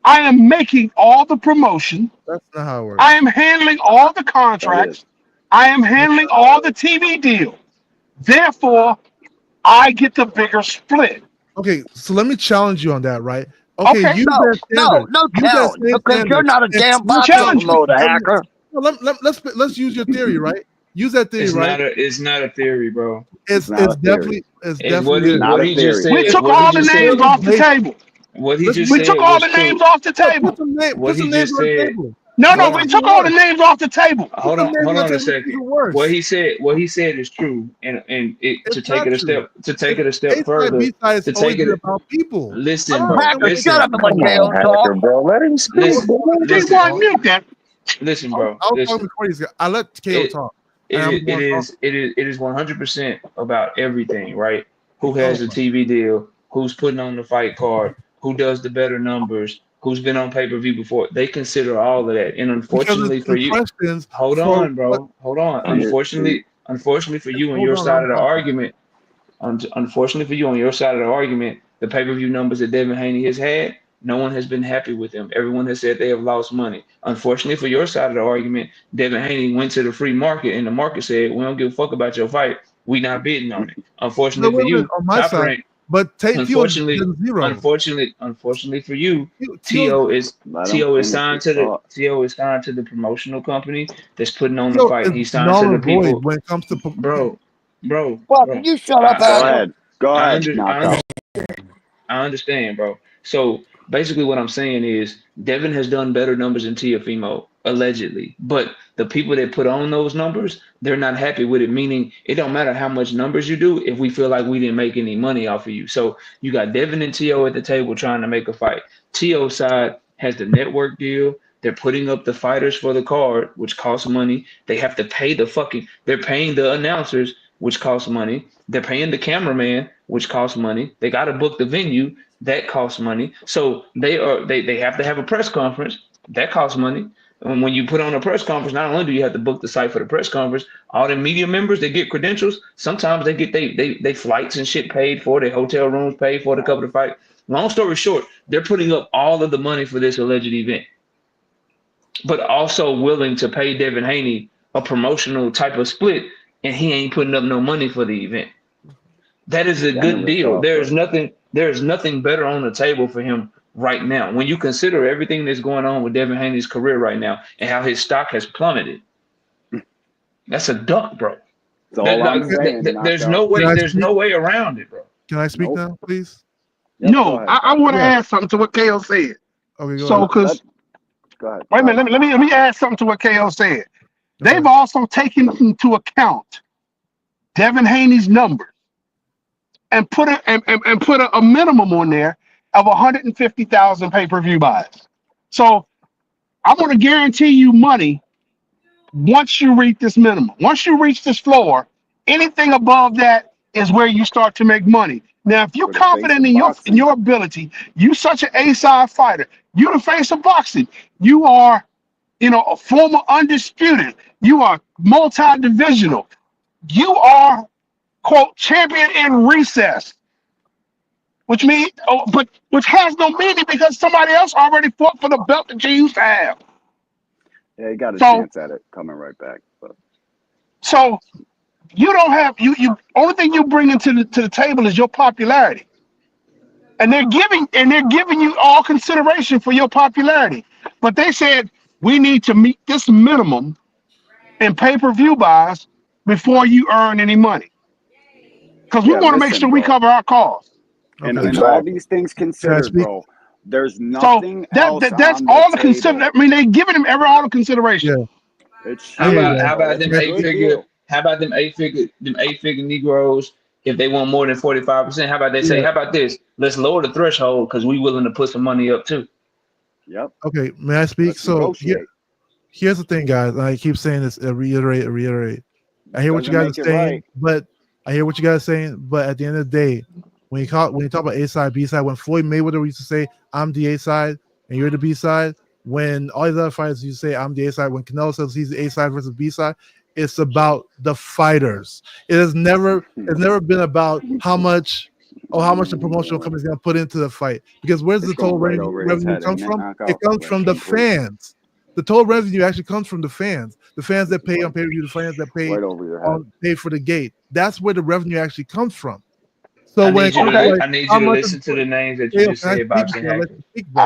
I am making all the promotion. That's not how it works. I am handling all the contracts. I am handling all the TV deal. Therefore, I get the bigger split. Okay, so let me challenge you on that, right? Okay, use No, that standard. no Use that challenge, same because standard. you're not a damn boxing challenge me. promoter, hacker. Well, let's use your theory, right? Use that theory, right? It's not a theory, bro. It's definitely What he just said. We took what all he the just names said- off the table. What he just We said took all was the true. names off the table. What he just said. No, Hold we on. took all the names off the table. Hold on a second. What he said is true, and to take it a step further, to take it about people. Listen, bro. Hacker, Listen, shut up and let KO talk. bro. Let him speak. Listen, bro. I'll Listen. talk before he's. I let KO talk. It is 100% about everything, right? Who has the TV deal? Who's putting on the fight card? Who does the better numbers? Who's been on pay-per-view before? They consider all of that, and unfortunately for you, hold on, bro. Hold on. Unfortunately for you on your side of the argument, unfortunately for you on your side of the argument, the pay-per-view numbers that Devin Haney has had, no one has been happy with them. Everyone has said they have lost money. Unfortunately for your side of the argument, Devin Haney went to the free market, and the market said, "We don't give a fuck about your fight. We not bidding on it." Unfortunately for you, on my Top side, Rank. but Unfortunately for you, T.O. is signed to the promotional company that's putting on the fight. He's signed to the people. When it comes to bro. Well, can you shut up, Adam? Go ahead. I understand, bro. So basically, what I'm saying is Devin has done better numbers than Teofimo, allegedly. But the people that put on those numbers, they're not happy with it. Meaning, it don't matter how much numbers you do if we feel like we didn't make any money off of you. So you got Devin and T.O. at the table trying to make a fight. T.O. side has the network deal. They're putting up the fighters for the card, which costs money. They have to pay they're paying the announcers, which costs money. They're paying the cameraman, which costs money. They got to book the venue. That costs money. So they have to have a press conference. That costs money. And when you put on a press conference, not only do you have to book the site for the press conference, all the media members, they get credentials. Sometimes they get they flights and shit paid for, their hotel rooms paid for to cover the fight. Long story short, they're putting up all of the money for this alleged event, but also willing to pay Devin Haney a promotional type of split, and he ain't putting up no money for the event. That is a good deal. There is nothing better on the table for him right now. When you consider everything that's going on with Devin Haney's career right now and how his stock has plummeted, that's a duck, bro. There's no way around it, bro. Can I speak now, please? No, I want to add something to what KO said. Okay, so because wait a minute, let me add something to what KO said. They've also taken into account Devin Haney's numbers and put a minimum on there of 150,000 pay-per-view buys. So I'm going to guarantee you money once you reach this minimum. Once you reach this floor, anything above that is where you start to make money. Now, if you're confident in your ability, you such an A-side fighter, you the face of boxing, you are, a former undisputed, you are multi-divisional, you are, quote, champion in recess, which means, which has no meaning because somebody else already fought for the belt that you used to have. Yeah, he got a chance at it coming right back. But. So you don't have you only thing you bring into the table is your popularity, and they're giving you all consideration for your popularity. But they said we need to meet this minimum in pay-per-view buys before you earn any money, because we want to make sure we cover our costs. And all these things considered, bro, there's nothing else. That's on all the the consider. I mean, they're giving him all the consideration. Yeah. How about them 8-figure? How about them 8-figure Negroes? If they want more than 45%, how about they say, how about this? Let's lower the threshold because we willing to put some money up too. Yep. Okay, may I speak? Here's the thing, guys. I keep saying this, reiterate. I hear what you Doesn't guys are make it saying, right. but I hear what you guys are saying. But at the end of the day, when you talk about A side, B side, when Floyd Mayweather used to say, "I'm the A side and you're the B side," when all these other fighters used to say, "I'm the A side," when Canelo says he's the A side versus B side, it's about the fighters. It's never been about how much the promotional company is going to put into the fight. Because where's the total revenue come from? It comes from the fans. The total revenue actually comes from the fans that pay on pay-per-view, the fans that pay pay for the gate. That's where the revenue actually comes from. So I need you to listen to the names that you just said, Boxing Hacker.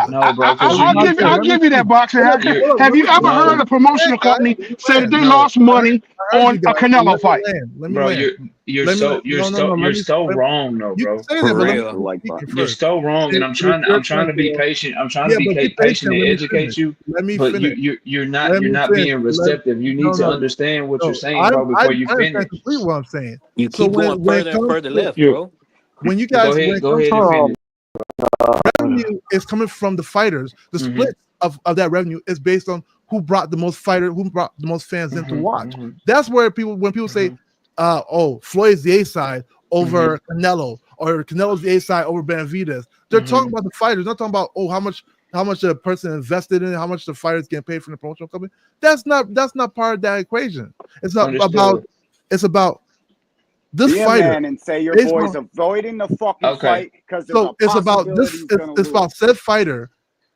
No, bro. I'll give you that, Boxing Hacker. Have you ever heard a promotional company say that they lost money on a Canelo fight? Bro, you're so wrong, though, bro. For real. You're so wrong, and I'm trying to be patient. I'm trying to be patient and educate you. But you're not being receptive. You need to understand what you're saying, bro, before you finish. What I'm saying. You keep going further and further left, bro. When you guys go ahead and finish. Revenue is coming from the fighters. The split of that revenue is based on who brought the most fans in to watch. That's where when people say, Floyd's the A side over Canelo, or Canelo's the A side over Benavidez. They're talking about the fighters, not talking about how much a person invested in it, how much the fighters get paid from the promotional company. That's not part of that equation. It's not about this fighter. Man and say your boy's avoiding the fucking fight because it's about this. It's about said fighter.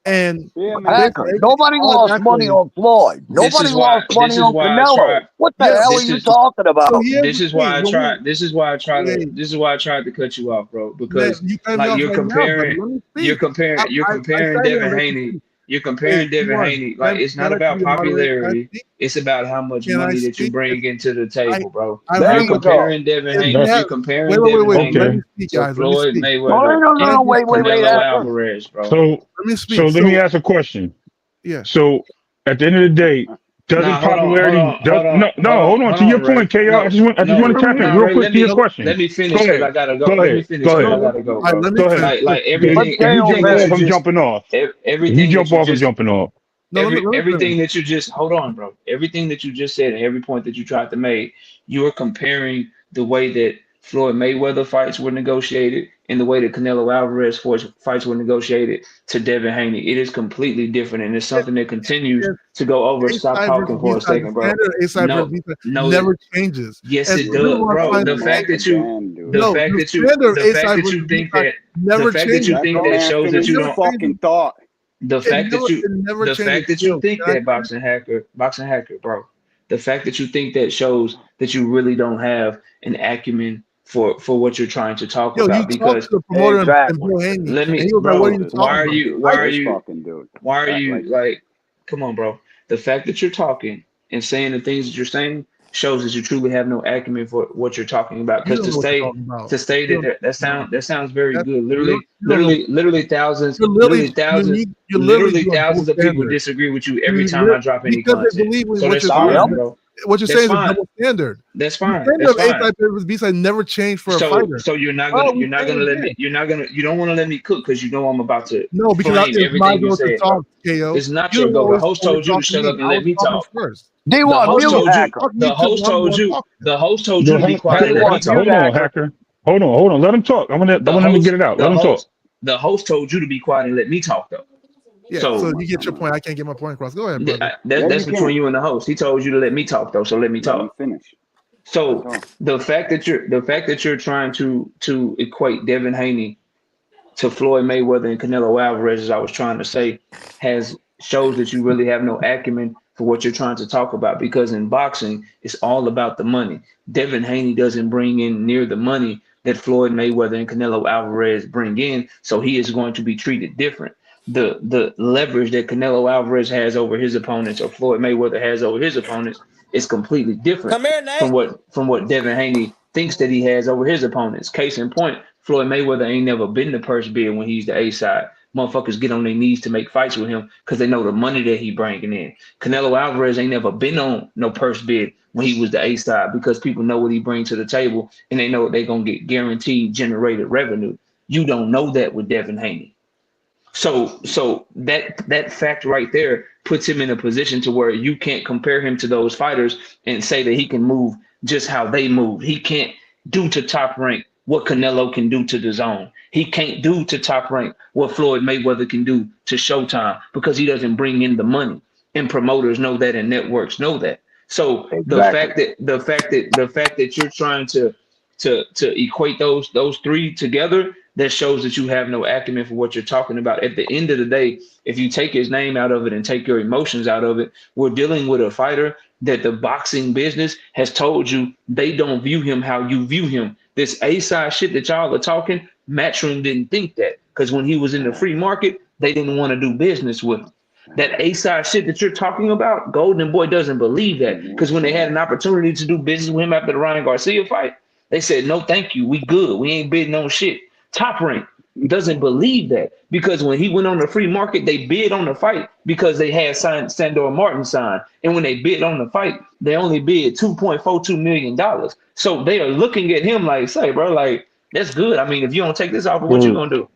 And nobody lost money on Floyd. Nobody lost money on Canelo. What the hell are you talking about? This is why I tried to cut you off, bro. Because you're comparing Devin Haney. You're comparing Devin Haney. Like, it's not about popularity. It's about how much money that you bring into the table, bro. You're comparing Devin Haney. You're comparing Devin Haney to Floyd Mayweather. Wait, Canelo Alvarez, bro. So let me ask a question. Yeah. So at the end of the day, doesn't popularity? Hold on. To your point, KO. I just want to tap in real quick to your question. Let me finish because I gotta go. Let me finish because I gotta go. Go ahead. Like everything. I'm jumping off. Everything. You jump off and jumping off. Everything that you just hold on, bro. Everything that you just said and every point that you tried to make, you are comparing the way that Floyd Mayweather fights were negotiated and the way that Canelo Alvarez fights were negotiated to Devin Haney. It is completely different, and it's something that continues to go over. Stop talking for a second, bro. Never changes. Yes, it does, bro. The fact that you think that shows that you don't fucking thought. The fact that you think that, boxing hacker, bro. The fact that you think that shows that you really don't have an acumen for what you're trying to talk about. Because let me, bro, why are you like, come on, bro. The fact that you're talking and saying the things that you're saying shows that you truly have no acumen for what you're talking about. Because to say that sounds very good. Literally thousands of people disagree with you every time I drop any content. So that's fine, bro. What you're saying is a double standard. That's fine. B-side never changed for a fighter. So you don't want to let me cook because you know I'm about to. No, because it's my go to talk, KO. It's not your go. The host told you to shut up and let me talk. The host told you to be quiet and let me talk. Hold on, Hacker. Hold on. Let him talk. I want him to get it out. Let him talk. The host told you to be quiet and let me talk, though. Yeah, so you get your point. I can't get my point across. Go ahead, brother. That's between you and the host. He told you to let me talk, though. So let me talk. Finish. So the fact that you're trying to equate Devin Haney to Floyd Mayweather and Canelo Alvarez, as I was trying to say, shows that you really have no acumen for what you're trying to talk about. Because in boxing, it's all about the money. Devin Haney doesn't bring in near the money that Floyd Mayweather and Canelo Alvarez bring in, so he is going to be treated different. The leverage that Canelo Alvarez has over his opponents or Floyd Mayweather has over his opponents is completely different from what Devin Haney thinks that he has over his opponents. Case in point, Floyd Mayweather ain't never been the purse bid when he's the A side. Motherfuckers get on their knees to make fights with him because they know the money that he bringing in. Canelo Alvarez ain't never been on no purse bid when he was the A side because people know what he brings to the table and they know they're gonna get guaranteed generated revenue. You don't know that with Devin Haney. So that fact right there puts him in a position to where you can't compare him to those fighters and say that he can move just how they move. He can't do to Top Rank what Canelo can do to the Zone. He can't do to Top Rank what Floyd Mayweather can do to Showtime because he doesn't bring in the money. And promoters know that, and networks know that. So the fact that you're trying to equate those three together, that shows that you have no acumen for what you're talking about. At the end of the day, if you take his name out of it and take your emotions out of it, we're dealing with a fighter that the boxing business has told you they don't view him how you view him. This A-side shit that y'all are talking, Matchroom didn't think that, because when he was in the free market, they didn't want to do business with him. That A-side shit that you're talking about, Golden Boy doesn't believe that, because when they had an opportunity to do business with him after the Ryan Garcia fight, they said, no, thank you. We good. We ain't bidding on shit. Top Rank doesn't believe that, because when he went on the free market, they bid on the fight because they had signed Sandor Martin signed. And when they bid on the fight, they only bid $2.42 million. So they are looking at him like, say, bro, like, that's good. I mean, if you don't take this offer, what you gonna do?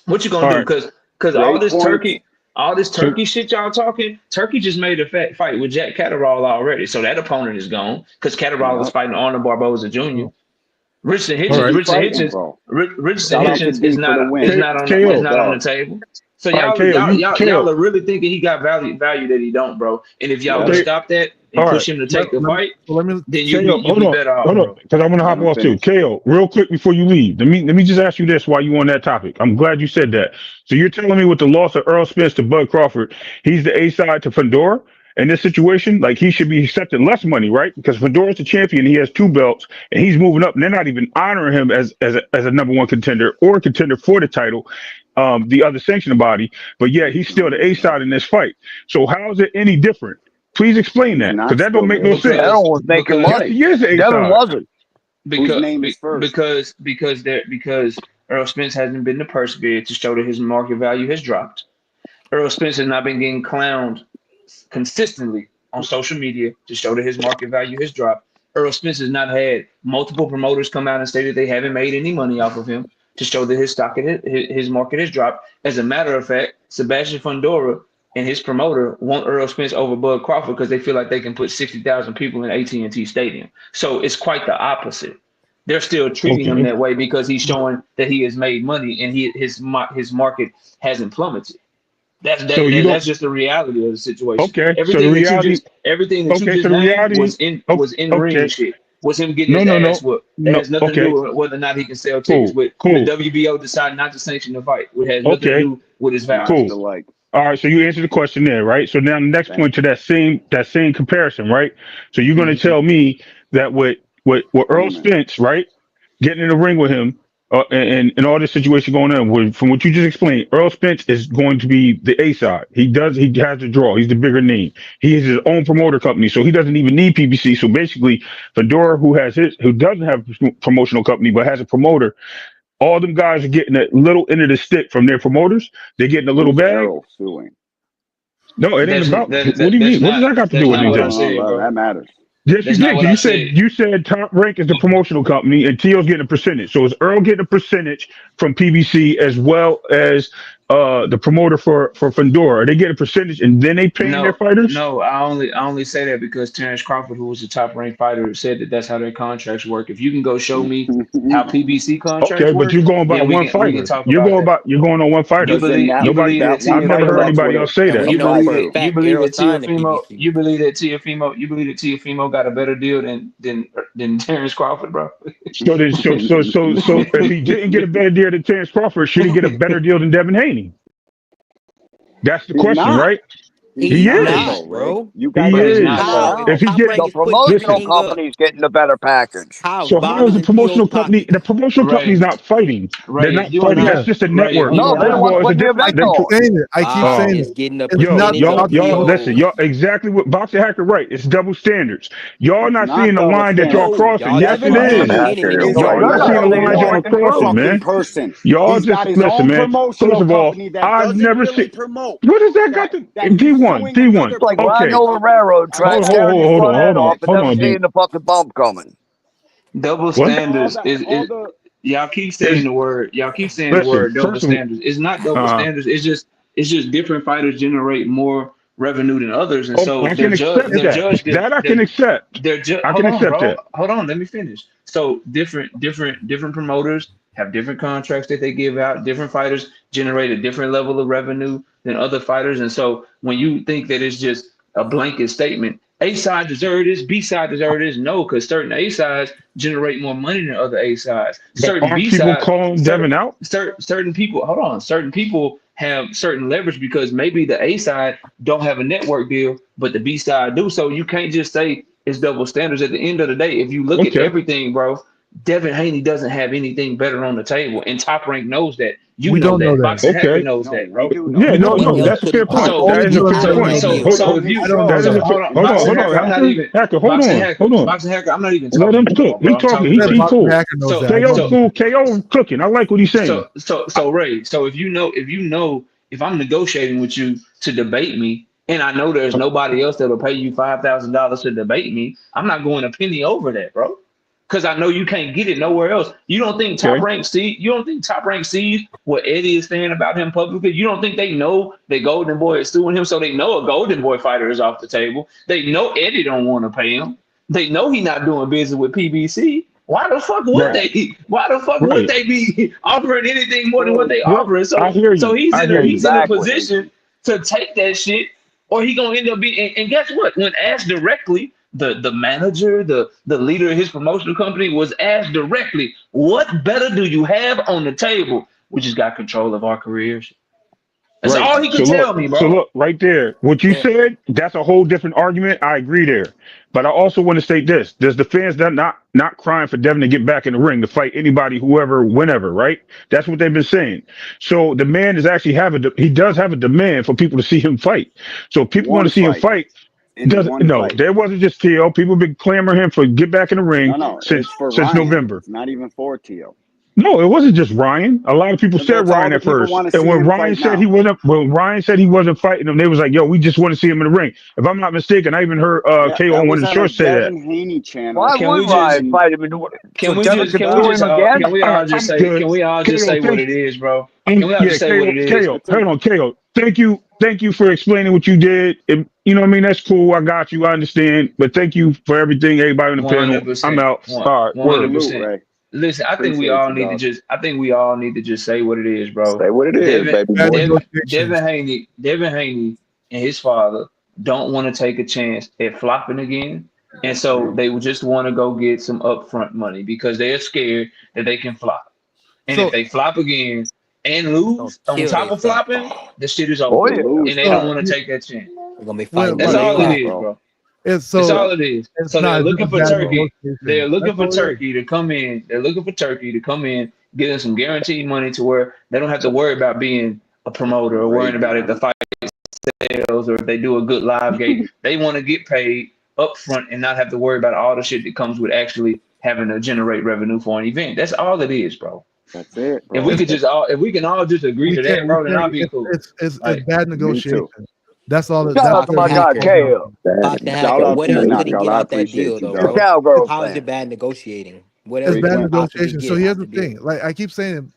What you gonna do? Because all this Turkey shit y'all talking, Turkey just made a fight with Jack Catterall already. So that opponent is gone because Catterall was fighting Arnold Barboza Jr. Richardson Hitchens is not on the table. So y'all are really thinking he got value that he don't, bro. And if y'all would stop that and push him to take the fight, then you be better off. Hold on, because I want to hop off too. KO, real quick before you leave, let me just ask you this while you on that topic. I'm glad you said that. So you're telling me with the loss of Earl Spence to Bud Crawford, he's the A-side to Fundora? In this situation, like, he should be accepting less money, right? Because Fundora's the champion, he has 2 belts, and he's moving up, and they're not even honoring him as a number 1 contender or a contender for the title, the other sanctioning body. But yet he's still the A-side in this fight. So how is it any different? Please explain that, because that don't make no sense. That was making money. Yes, Devin wasn't. Because Earl Spence hasn't been the purse bid to show that his market value has dropped. Earl Spence has not been getting clowned consistently on social media to show that his market value has dropped. Earl Spence has not had multiple promoters come out and say that they haven't made any money off of him to show that his market has dropped. As a matter of fact, Sebastian Fundora and his promoter want Earl Spence over Bud Crawford because they feel like they can put 60,000 people in AT&T Stadium. So it's quite the opposite. They're still treating him that way because he's showing that he has made money and his market hasn't plummeted. That's just the reality of the situation. Okay. Everything that you just named was in ring shit. Was him getting his ass whooped. It has nothing to do with whether or not he can sell tickets. The WBO decided not to sanction the fight. It has nothing to do with his value. All right, so you answered the question there, right? So now the next point to that same comparison, right? So you're going to tell me that with Earl Spence, right, getting in the ring with him, and all this situation going on, from what you just explained, Earl Spence is going to be the A-side. He has the draw. He's the bigger name. He has his own promoter company, so he doesn't even need PBC. So basically, Fundora, who doesn't have a promotional company but has a promoter, all them guys are getting a little end of the stick from their promoters. They're getting a little bag. No, it ain't about. What do you mean? What does that got to do with anything? That matters. Yes, you said Top Rank is the promotional company and T.O.'s getting a percentage. So is Earl getting a percentage from PBC as well as the promoter for Fundora? Are they getting a percentage and then they paying their fighters? No, I only say that because Terrence Crawford, who was a top ranked fighter, said that that's how their contracts work. If you can go show me how PBC contracts work, but you're going by one fighter. You're going on one fighter. I've never heard anybody else say that. You believe that Teofimo got a better deal than Terrence Crawford, bro? So if he didn't get a better deal than Terrence Crawford, should he get a better deal than Devin Haney? That's the question, right? He is, not, bro. You guys is. If he gets the promotional company's getting a better package. So how is the promotional company? The promotional company's not fighting. They're not fighting. That's just a network. No, they don't want to put their back on. I keep saying it's getting up. Y'all listen. Y'all exactly what Boxing Hacker right. It's double standards. Y'all not seeing the line that y'all crossing. Yes, it is. Y'all not seeing the line y'all crossing, man. Y'all just listen, man. First of all, I've never seen. What does that got to D1? It's like riding over a railroad track, tearing your front end off, and never seeing the fucking bump coming. Double standards is y'all keep saying the word. Y'all keep saying the word double standards. It's not double standards. It's just different fighters generate more revenue than others, and Oh, so I can accept they're that. judged. That I can accept. They're just I hold can on, accept bro. that. Hold on, let me finish. So different promoters have different contracts that they give out. Different fighters generate a different level of revenue than other fighters, and so when you think that it's just a blanket statement, A side deserve this, B side deserve this, no, because certain A sides generate more money than other A sides. But Certain aren't B people sides, calling Devin out? certain people, hold on, certain people have certain leverage because maybe the A side don't have a network deal, but the B side do. So you can't just say it's double standards. At the end of the day, if you look at Okay. everything, bro, Devin Haney doesn't have anything better on the table, and Top Rank knows that. You We know don't that. know that. Boxing Hacker Okay. knows No, that, we bro. do know Yeah, that. no, What no, else that's a could fair point. So, That is a Only fair so, point. Top so, Rank Hold, so if you, I don't know that so is a that. hold fair, on, hold on, Boxing hold on, Hacker, I'm not even, Hacker, hold Boxing on, Hacker, hold on. Boxing Hacker, I'm not even talking Let him to you no cook. more, bro. He I'm talking. talking He to That Ray. he Boxing cool. Hacker knows So, that. I know KO so, that. cool. KO cooking. I like what he's saying. so Ray, so if if I'm negotiating with you to debate me, and I know there's nobody else that'll pay you $5,000 to debate me, I'm not going a penny over that, bro. Because I know you can't get it nowhere else. You don't think Okay. You don't think Top Rank sees what Eddie is saying about him publicly? You don't think they know that Golden Boy is suing him, so they know a Golden Boy fighter is off the table? They know Eddie don't want to pay him. They know he's not doing business with PBC. Why the fuck would Right. they? Why the fuck would Right. they be offering anything more than what Bro, they Well, offering? I So hear so you. I hear you. he's in a Exactly. position to take that shit, or he gonna end up being. And guess what? When asked directly, the manager, the leader of his promotional company was asked directly, "What better do you have on the table?" We just got control of our careers. That's Right. all he could tell me, So bro. look, right there. What you Man, said, that's a whole different argument. I agree there. But I also want to state this. There's the fans that not crying for Devin to get back in the ring to fight anybody, whoever, whenever, right? That's what they've been saying. So the man is actually he does have a demand for people to see him fight. So if people want one to see him fight. fight, In one no, fight. there wasn't just T.O. People have been clamoring him for get back in the ring No, since it's for since Ryan. November. It's not even for Tio. No, it wasn't just Ryan. A lot of people said That's all Ryan the at people first, want to and see when him Ryan fight said now. he wasn't fighting him, they was like, "Yo, we just want to see him in the ring." If I'm not mistaken, I even heard Yeah, KO that on one was of the on a shorts say that. Devin Haney channel. Why Can would we just Ryan fight him? So can we Devin just could sue him again? can we all just I'm say good. say KO, what thank it is, bro? you. Can we all Yeah, just say what it is? KO, That's hold it. on, KO. Thank you for explaining what you did. You know what I mean? That's cool. I got you. I understand. But thank you for everything, everybody on the panel. I'm 100%. out. All right, word. 100%. Ray. Listen, I think we Appreciate all you, need to dog. just say what it is, bro. Say what it is, Devin baby Bad boy. negotiations. Devin Haney and his father don't want to take a chance at flopping again. And so they would just want to go get some upfront money because they're scared that they can flop. And if So they flop again and gonna lose on kill top of themselves. flopping, the shit is Oh over To yeah. with. lose And they don't tough. want to take that chance. They're gonna be when fighting That's till when they all it flop, is, bro. bro. it's That's so all it is. it's So they're not looking just for bad Turkey. They're negotiations. looking That's for all it is. Turkey to come in. They're looking for Turkey to come in, get them some guaranteed money to where they don't have to worry about being a promoter or worrying about if the fight sells or if they do a good live gate. They want to get paid up front and not have to worry about all the shit that comes with actually having to generate revenue for an event. That's all it is, bro. That's it, If bro. we could just if we can all just agree to that, We bro, then can't I'll be cool. it's Like, bad Me negotiation. too. That's all Shout that's out to Boxing what my it really guy Hacker. boils down Kale. to. Boxing Shout Hacker. out What to you, else could he Knockout. get I out that deal appreciate you, though, He's a dog. bro? cowgirl How is fan. it bad negotiating? What It's else Straight could bad he win. possibly negotiation. So get here's out the the deal? thing. Like I keep saying,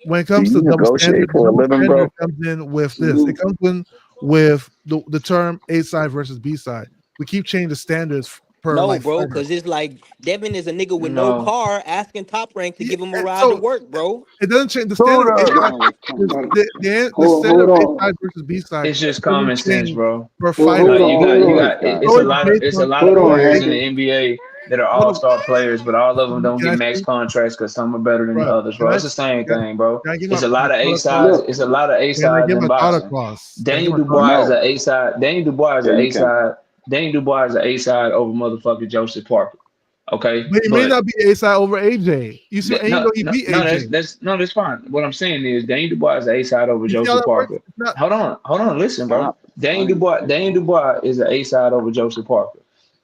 when it Do comes to you double negotiate standard, for a living, bro? comes in with this. It comes in with the term A side versus B side. We keep changing the standards per No, like bro, fighter. because it's like Devin is a nigga with no no. car asking Top Rank to Yeah, give him a and ride to so work, bro. it doesn't change the Hold standard. He's up. going with Tony. The standard of A side versus B side It's just doesn't common sense, change bro. per fighter. Like you Oh my got God. So it's based it's a on lot of players in based, the NBA that are hold on, all-star players, but all of them don't can get I max speak? contracts because some are better than the Right. others, bro. It's the same Can I, thing, bro. can I get It's a my lot of A thought sides. across? It's a lot of A Can I sides get in my thought boxing. across? Can I get Daniel my thought Dubois across? is No. an A side. Daniel Dubois is Yeah, an you A can. side. Daniel Dubois is an A side over motherfucking Joseph Parker. Okay, But he may but not be A side over AJ. You see, and you know he beat AJ. that's fine. What I'm saying is Daniel Dubois is A side over You see how Joseph that works? Parker. It's not. Hold on, listen, bro. Stop. Daniel Dubois is an A side over Joseph Parker.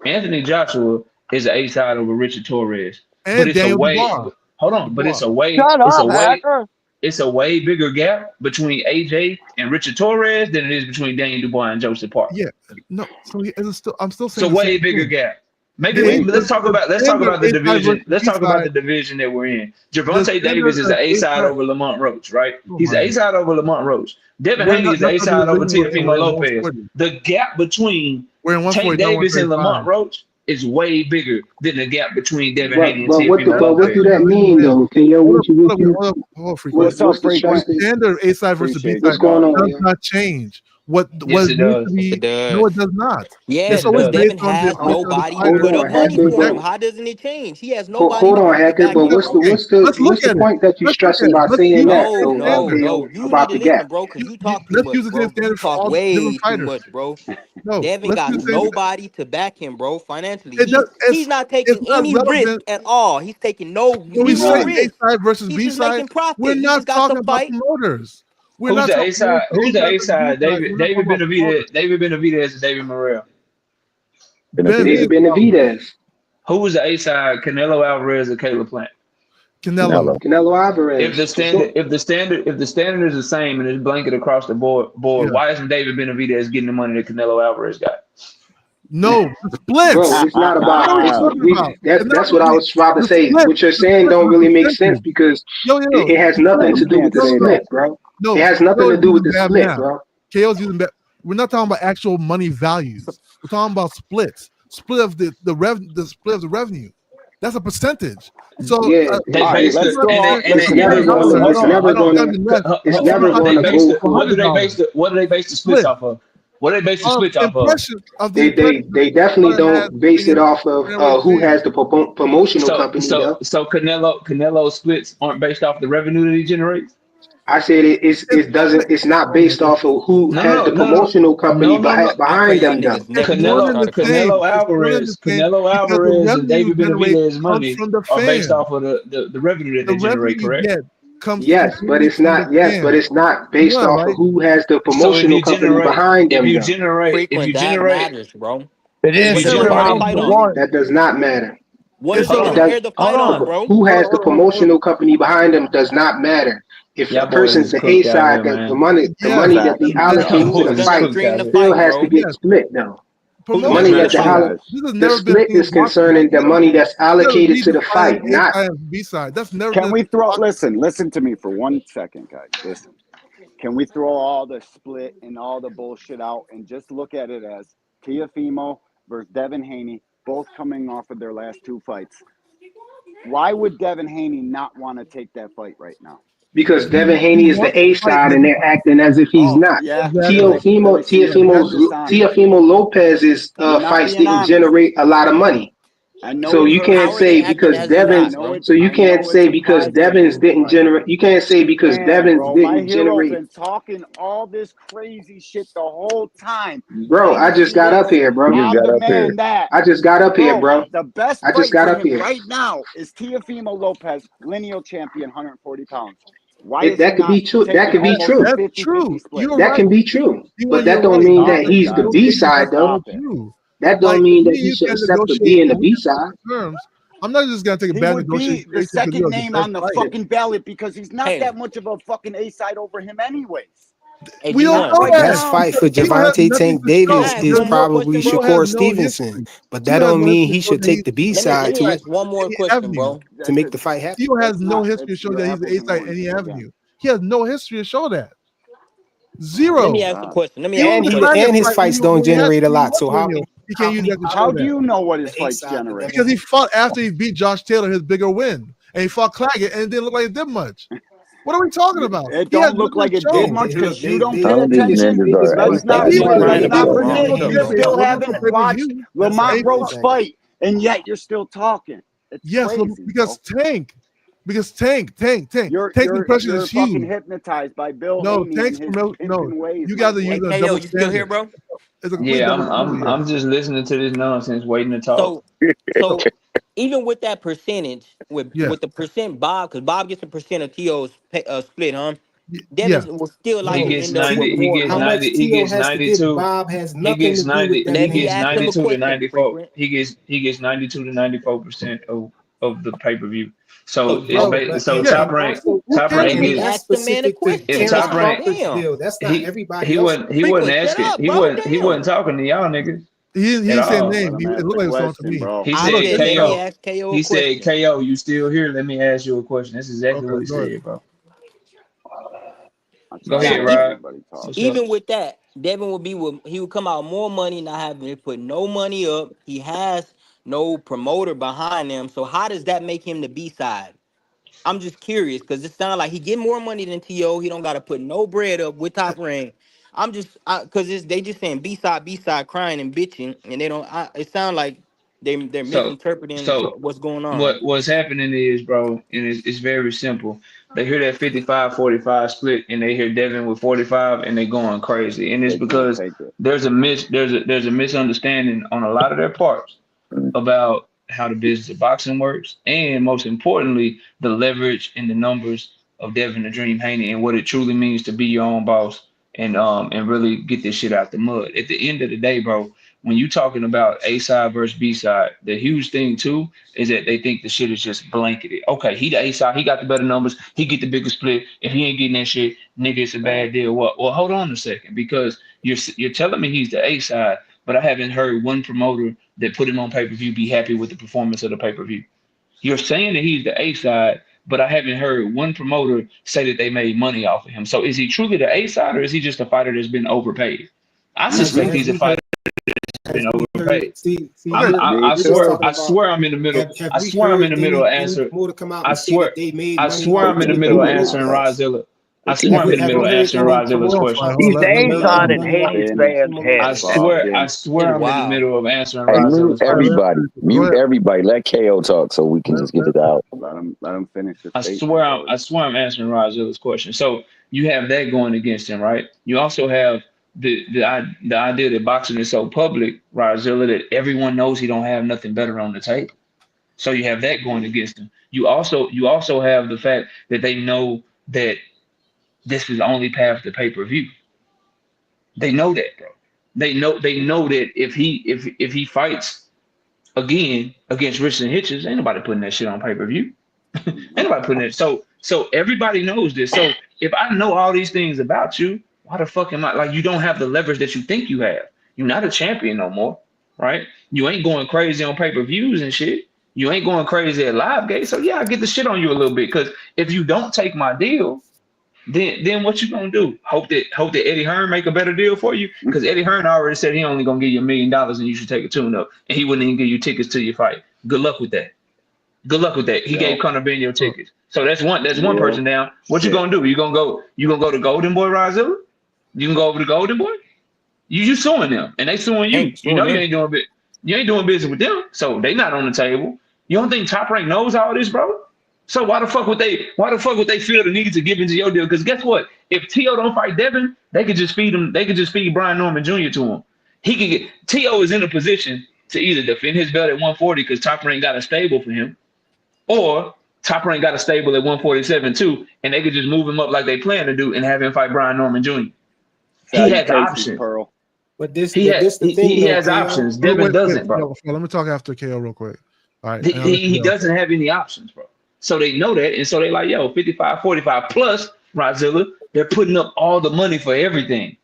Anthony Joshua is an A side over Richard Torres. But And it's a Daniel way. Dubois. Hold on, but Shut up, hacker. it's a way bigger gap between AJ and Richard Torres than it is between Daniel Dubois and Joseph Parker. Yeah. No. So it's still, I'm still It's a saying the way same bigger thing. gap. let's talk about the division. Let's talk about the division that we're in. Javonte Davis is the A side over Lamont Roach, right? He's the A side over Lamont Roach. Devin Haney is the A side over Teofimo Lopez. The gap between Tank Davis and Lamont Roach is way bigger than the gap between Devin Haney and Teofimo Lopez. But what do that mean, though? Can you what's the standard A side versus B side does not change. What yes, it does. It does. No, it does not. Yeah, it's always Devin based on has nobody to put up money for him. How doesn't it change? He has nobody. Hold on, Hackett. But what's the point that you're stressing by saying that? No. You about need the to listen, gap, bro, because you talk too much, bro. You talk way too much, bro. Devin got nobody to back him, bro, financially. He's not taking any risk at all. He's taking no risk. A side versus B side. We're not talking about promoters. Who's the A side? Who's the A side? David Benavidez and David Morrell. David Benavidez. Who was the A side? Canelo Alvarez or Caleb Plant? Canelo Alvarez. If the standard is the same and it's blanket across the board, why isn't David Benavidez getting the money that Canelo Alvarez got? No, splits. Bro, it's not about. That's what I was about to say. What you're saying don't really make sense because it has nothing to do with the split, bro. No, it has nothing to do with the split, bro. KO's using that. We're not talking about actual money values. We're talking about splits. Split of the split of the revenue. That's a percentage. So yeah, it's never going to go. What do they base the splits off of? What do they base the splits off of? They definitely don't base it off of who has the promotional company. So Canelo splits aren't based off the revenue that he generates. I said it's not based off of who has the promotional company behind them. Canelo Alvarez and David Benavidez's money are based off of the revenue that they generate, correct? Yes, but it's not based off of who has the promotional company behind them. If you generate, matters, bro. That does not matter. What is the fight on, bro? Who has the promotional company behind them does not matter. If the person's the A side, the money that they allocate to the fight still has to get split though. The money that the split is concerning the money that's allocated to the fight, not B side. That's never. Can we throw? Listen to me for 1 second, guys. Listen. Can we throw all the split and all the bullshit out and just look at it as Teofimo versus Devin Haney, both coming off of their last 2 fights? Why would Devin Haney not want to take that fight right now? Because Devin Haney is the A side and they're acting as if he's not. Yeah. Teofimo Lopez's fights didn't generate a lot of money. So you can't say because Devin's didn't generate. You can't say because Devin's didn't generate. Been talking all this crazy shit the whole time. Bro, I just got up here, bro. I just got up here, bro. The best I just got up here right now is Teofimo Lopez, lineal champion, 140 pounds. That could be true. That could be true. That's true. That can be true. But that don't mean that he's the B side, though. That don't mean that he should accept the B and the B side. I'm not just gonna take a bad negotiation. The second name on the fucking ballot because he's not that much of a fucking A side over him, anyways. We don't know that. Best fight for Javonte Tank Davis is probably Shakur Stevenson, but that don't mean he should take the B side to one more question, bro, to make the fight happen. He has no history to show that he's the A side any avenue. He has no history to show that. Zero. Let me ask the question. And his fights don't generate a lot. So how he can't use that to show how do you know what his fights generate? Because he fought after he beat Josh Taylor, his bigger win, and he fought Claggett, and it didn't look like it did much. What are we talking about? It don't look like it did much because you don't pay attention. Let's not forget you still haven't watched Lamont Roach fight, and yet you're still talking. Yes, because Tank. Tank's impression is huge. Fucking hypnotized by Bill. No, Tank's you guys are using a double you still here, bro? Yeah, I'm just listening to this nonsense, waiting to talk. So even with that percentage, with the percent Bob, because Bob gets a percent of T.O.'s split, huh? Devin was still like he gets 90. He gets 90. He gets 92. Bob has he nothing gets to 90. do with He gets 92 to 94. He gets 92 to 94% of the pay per view. So top rank gets top rank. That's not everybody. He wasn't asking. He wasn't talking to y'all niggas. He didn't say name. It looked like it was talking to me. Bro. He I said, said, let me KO. ask KO a He said, question. KO, you still here? Let me ask you a question. That's exactly what he said, bro. Go ahead, Rod. Even with that, Devin he would come out more money, not having to put no money up. He has no promoter behind him. So how does that make him the B-side? I'm just curious because it sounds like he get more money than T.O. He don't got to put no bread up with Top Rank. I'm just because they just saying B-side, crying and bitching, and they don't. It sounds like they're misinterpreting what's going on. What's happening is, bro, and it's very simple. They hear that 55-45 split, and they hear Devin with 45, and they going crazy. And it's because there's a misunderstanding on a lot of their parts about how the business of boxing works, and most importantly, the leverage and the numbers of Devin the Dream Haney and what it truly means to be your own boss and really get this shit out the mud. At the end of the day, bro, when you talking about A side versus B side, the huge thing too is that they think the shit is just blanketed. Okay, he the A side, he got the better numbers, he get the bigger split. If he ain't getting that shit, nigga, it's a bad deal. Well, hold on a second, because you're telling me he's the A side, but I haven't heard one promoter that put him on pay-per-view be happy with the performance of the pay-per-view. You're saying that he's the A side, but I haven't heard one promoter say that they made money off of him. So is he truly the A side, or is he just a fighter that's been overpaid? I suspect he's a fighter that's been overpaid. I swear I'm in the middle. I swear I'm in the middle of answering. I swear I'm in the middle of answering Rozilla. I swear I'm in the middle of answering Rozilla's question. He's the A-side and Haney's fans head. I swear I'm in the middle of answering Mute Rozilla's question. everybody. Let KO talk so we can just get it out. Let him finish. I swear I'm answering Rozilla's question. So you have that going against him, right? You also have the idea that boxing is so public, Rozilla, that everyone knows he don't have nothing better on the table. So you have that going against him. You also have the fact that they know that this is the only path to pay-per-view. They know that, bro. They know that if he fights again against Richardson Hitchens, ain't nobody putting that shit on pay-per-view. Ain't nobody putting it. So everybody knows this. So if I know all these things about you, why the fuck am I like, you don't have the leverage that you think you have. You're not a champion no more, right? You ain't going crazy on pay-per-views and shit. You ain't going crazy at live gates. So yeah, I get the shit on you a little bit, because if you don't take my deal, then what you gonna do? Hope that Eddie Hearn make a better deal for you? Because Eddie Hearn already said he only gonna give you $1 million and you should take a tune-up, and he wouldn't even give you tickets to your fight. Good luck with that. He gave Conor Ben your tickets. So that's one person down. What you gonna do? You gonna go to Golden Boy, Rozilla? You can go over to Golden Boy? You suing them, and they suing you. You know you ain't doing business with them, so they not on the table. You don't think Top Rank knows all this, bro? So why the fuck would they feel the need to give into your deal? Because guess what? If T.O. don't fight Devin, they could just feed him. They could just feed Brian Norman Jr. to him. He can get T.O. is in a position to either defend his belt at 140 because Top Rank got a stable for him, or Top Rank got a stable at 147 too, and they could just move him up like they plan to do and have him fight Brian Norman Jr. He has options. But he has options. Devin doesn't, bro. Let me talk after KO real quick. All right. He doesn't have any options, bro. So they know that, and so they like, yo, 55-45 plus Rozilla. They're putting up all the money for everything.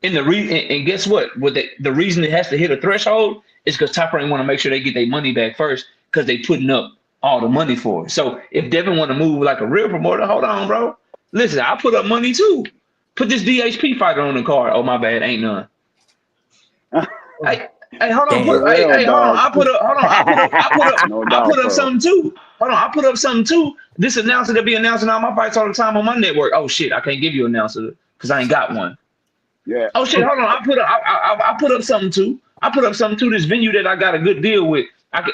And and guess what? The reason it has to hit a threshold is because Top Rank want to make sure they get their money back first, because they putting up all the money for it. So if Devin want to move like a real promoter, hold on, bro. Listen, I put up money too. Put this DHP fighter on the card. Oh my bad, ain't none. Hey, hold on. Hold on. I put up something too. Hold on, I put up something too. This announcer that be announcing all my fights all the time on my network. Oh shit, I can't give you an announcer because I ain't got one. Yeah. Oh shit, hold on. I put up something too. I put up something to this venue that I got a good deal with.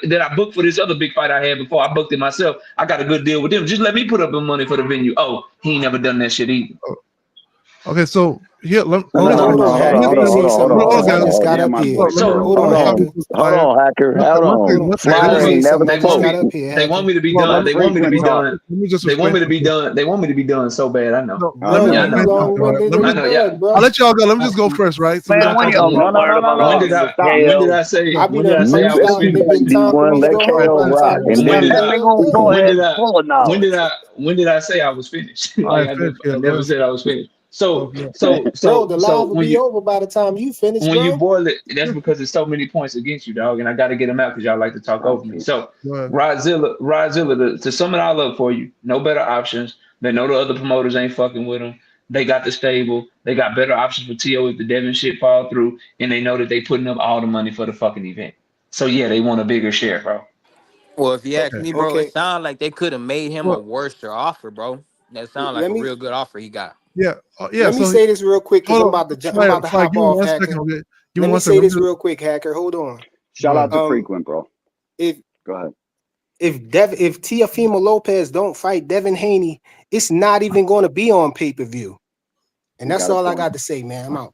That I booked for this other big fight I had before. I booked it myself. I got a good deal with them. Just let me put up the money for the venue. Oh, he ain't never done that shit either. Okay, so here, hold on, Hacker. They want me to be done. They want me to be done. They want me to be done. They want me to be done so bad. I know. I'll let y'all go. Let me just go first, right? So when did I say I was finished? When did I say I was finished? I never said I was finished. So bro, the live will when be over by the time you finish, when you bro. boil it, that's because there's so many points against you, dog. And I got to get them out because y'all like to talk over me. So Rodzilla, to sum it all up for you, no better options. They know the other promoters ain't fucking with them. They got the stable. They got better options for T.O. if the Devin shit fall through, and they know that they putting up all the money for the fucking event. So yeah, they want a bigger share, bro. Well, if you ask me, bro, Okay. it sounds like they could have made him a worse offer, bro. That sounds like a real good offer he got. Yeah, yeah. Let me say this real quick because I'm about to hop give me off, 1 Hacker. second, okay? Let me say this real quick, Hacker. Hold on. Shout out to Frequent, bro. Go ahead. If Teofimo Lopez don't fight Devin Haney, it's not even going to be on pay-per-view. And that's all I got to say, man. I'm out.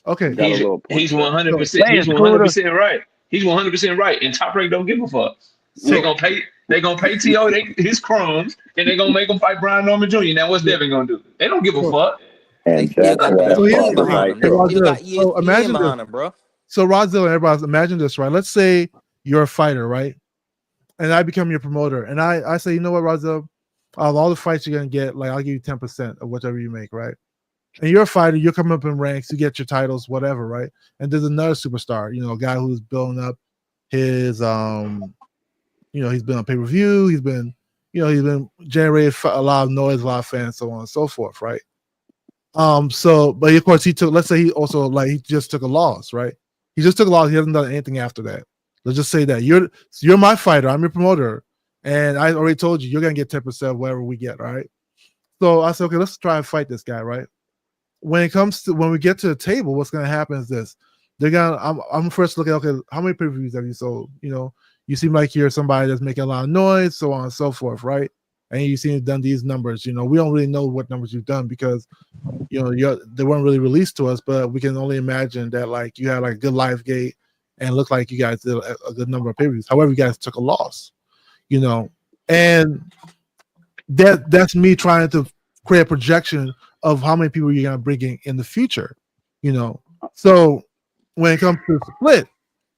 Okay. He's 100%. He's 100% right. He's 100% right. And Top Rank don't give a fuck. They're gonna pay T.O. his crumbs, and they're gonna make him fight Brian Norman Jr. Now what's Devin gonna do? They don't give a fuck. And that's got ESPN behind him. They still got ESPN behind him, bro. So Rodzilla and everybody else, imagine this, right? Let's say you're a fighter, right? And I become your promoter, and I say, you know what, Rodzilla, out of all the fights you're gonna get, like I'll give you 10% of whatever you make, right? And you're a fighter, you're coming up in ranks, you get your titles, whatever, right? And there's another superstar, you know, a guy who's building up his you know, he's been on pay-per-view, he's been generating a lot of noise, a lot of fans, so on and so forth, right? So, but of course, let's say he just took a loss, right? He just took a loss, he hasn't done anything after that. Let's just say that you're my fighter, I'm your promoter, and I already told you, you're gonna get 10% of whatever we get, right? So I said, okay, let's try and fight this guy, right? When we get to the table, what's gonna happen is this. I'm first looking, okay, how many pay-per-views have you sold? You know, you seem like you're somebody that's making a lot of noise, so on and so forth, right? And you seem to have done these numbers. You know, we don't really know what numbers you've done because, you know, they weren't really released to us, but we can only imagine that like you had like a good live gate and it looked like you guys did a good number of pay-per-views. However, you guys took a loss, you know, and that's me trying to create a projection of how many people you're gonna bring in the future, you know. So when it comes to the split,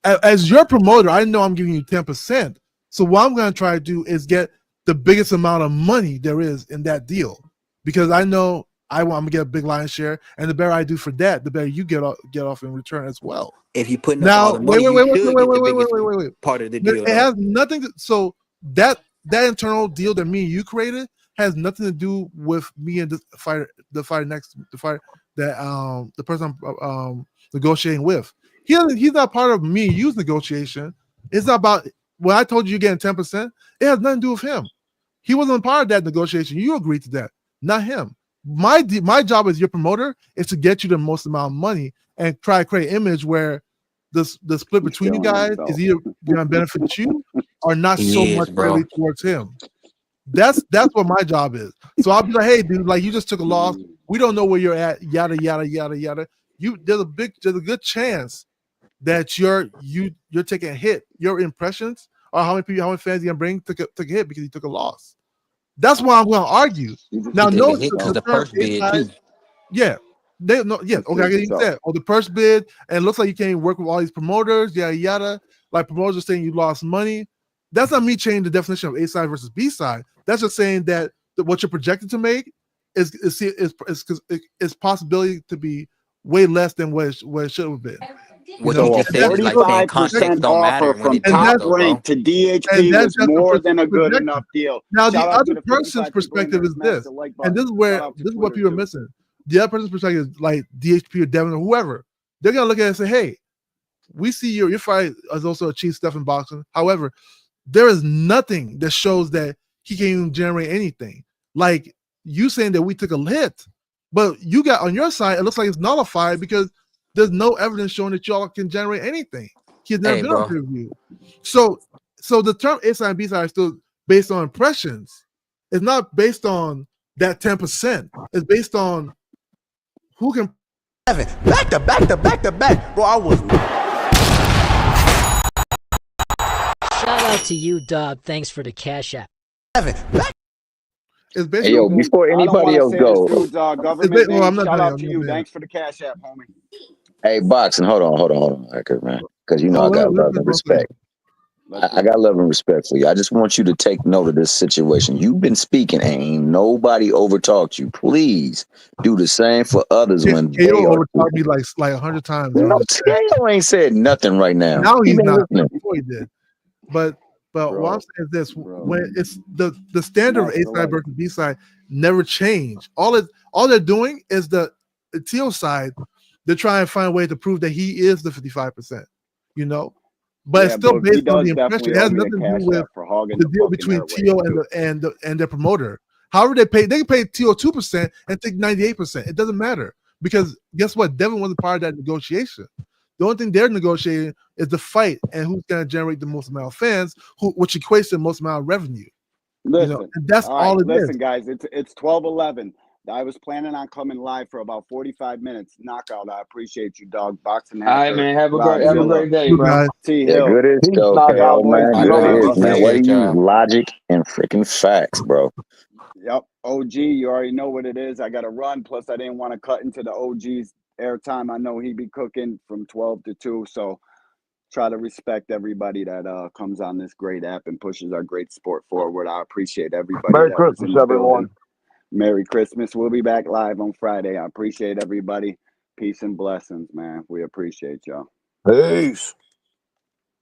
as your promoter, I know I'm giving you 10%. So what I'm going to try to do is get the biggest amount of money there is in that deal, because I know I'm going to get a big lion's share, and the better I do for that, the better you get off in return as well. If you put all the money, wait, part of the deal. It has nothing to, so that internal deal that me and you created has nothing to do with me and the fighter that the person I'm negotiating with. He's not part of me use negotiation. It's not about when I told you you're getting 10%, it has nothing to do with him. He wasn't part of that negotiation. You agreed to that, not him. My job as your promoter is to get you the most amount of money and try to create an image where the split between you guys is either going to benefit you or not so much fairly towards him. That's what my job is. So I'll be like, hey, dude, like you just took a loss. We don't know where you're at. Yada yada yada yada. There's a good chance that you're taking a hit. Your impressions or how many fans you gonna bring took a hit because you took a loss. That's why I'm going to argue. Now, no, the purse bid too. Yeah, okay, I get you said. Or the purse bid, and it looks like you can't work with all these promoters, yada yada. Like promoters are saying you lost money. That's not me changing the definition of A side versus B side. That's just saying that what you're projected to make is possibility to be way less than what it should have been. What you just said is like saying context don't matter when he Top Rank to DHP was more than a good enough deal. Now the other person's perspective is this, and this is what people are missing. The other person's perspective is like DHP or Devin or whoever. They're gonna look at it and say, "Hey, we see your fight has also achieved stuff in boxing. However, there is nothing that shows that he can even generate anything. Like you saying that we took a hit, but you got on your side, it looks like it's nullified because there's no evidence showing that y'all can generate anything. He's never been on pay-per-view. So the term A side and B side is still based on impressions. It's not based on that 10%. It's based on who can back to back. Bro, I was. Shout out to you, Dub. Thanks for the cash app. It's hey, yo, before anybody else go, shout out to you. Thanks for the cash app, homie. Hey, boxing, hold on, Hacker, man, because you know I got love and respect. I got love and respect for you. I just want you to take note of this situation. You've been speaking and ain't nobody overtalked you. Please do the same for others when they KO are. overtalked me like 100 times. No, KO ain't said nothing right now. Now He he's been not. listening. Before he did. But what I'm saying is this: when it's the standard of A side versus B side never change. All they're doing is the Teal side. They're trying to find a way to prove that he is the 55%. You know, but it's still based on the impression. It has nothing to do with the deal between Teal and their promoter. However, they can pay Teal 2% and take 98%. It doesn't matter because guess what? Devin wasn't part of that negotiation. The only thing they're negotiating is the fight and who's going to generate the most amount of fans, which equates to the most amount of revenue. Listen, and that's all it is. Listen, guys, it's 12:11. I was planning on coming live for about 45 minutes. Knockout. I appreciate you, dog. Boxing. All right, man. Have a great day, bro. T Yeah, Hill. good is though, KO, man. Good is, man. What do you use? Logic and freaking facts, bro. Yep. OG, you already know what it is. I got to run. Plus, I didn't want to cut into the OG's airtime. I know he be cooking from 12 to 2. So try to respect everybody that comes on this great app and pushes our great sport forward. I appreciate everybody. Merry Christmas, everyone. Merry Christmas. We'll be back live on Friday. I appreciate everybody. Peace and blessings, man. We appreciate y'all. Peace.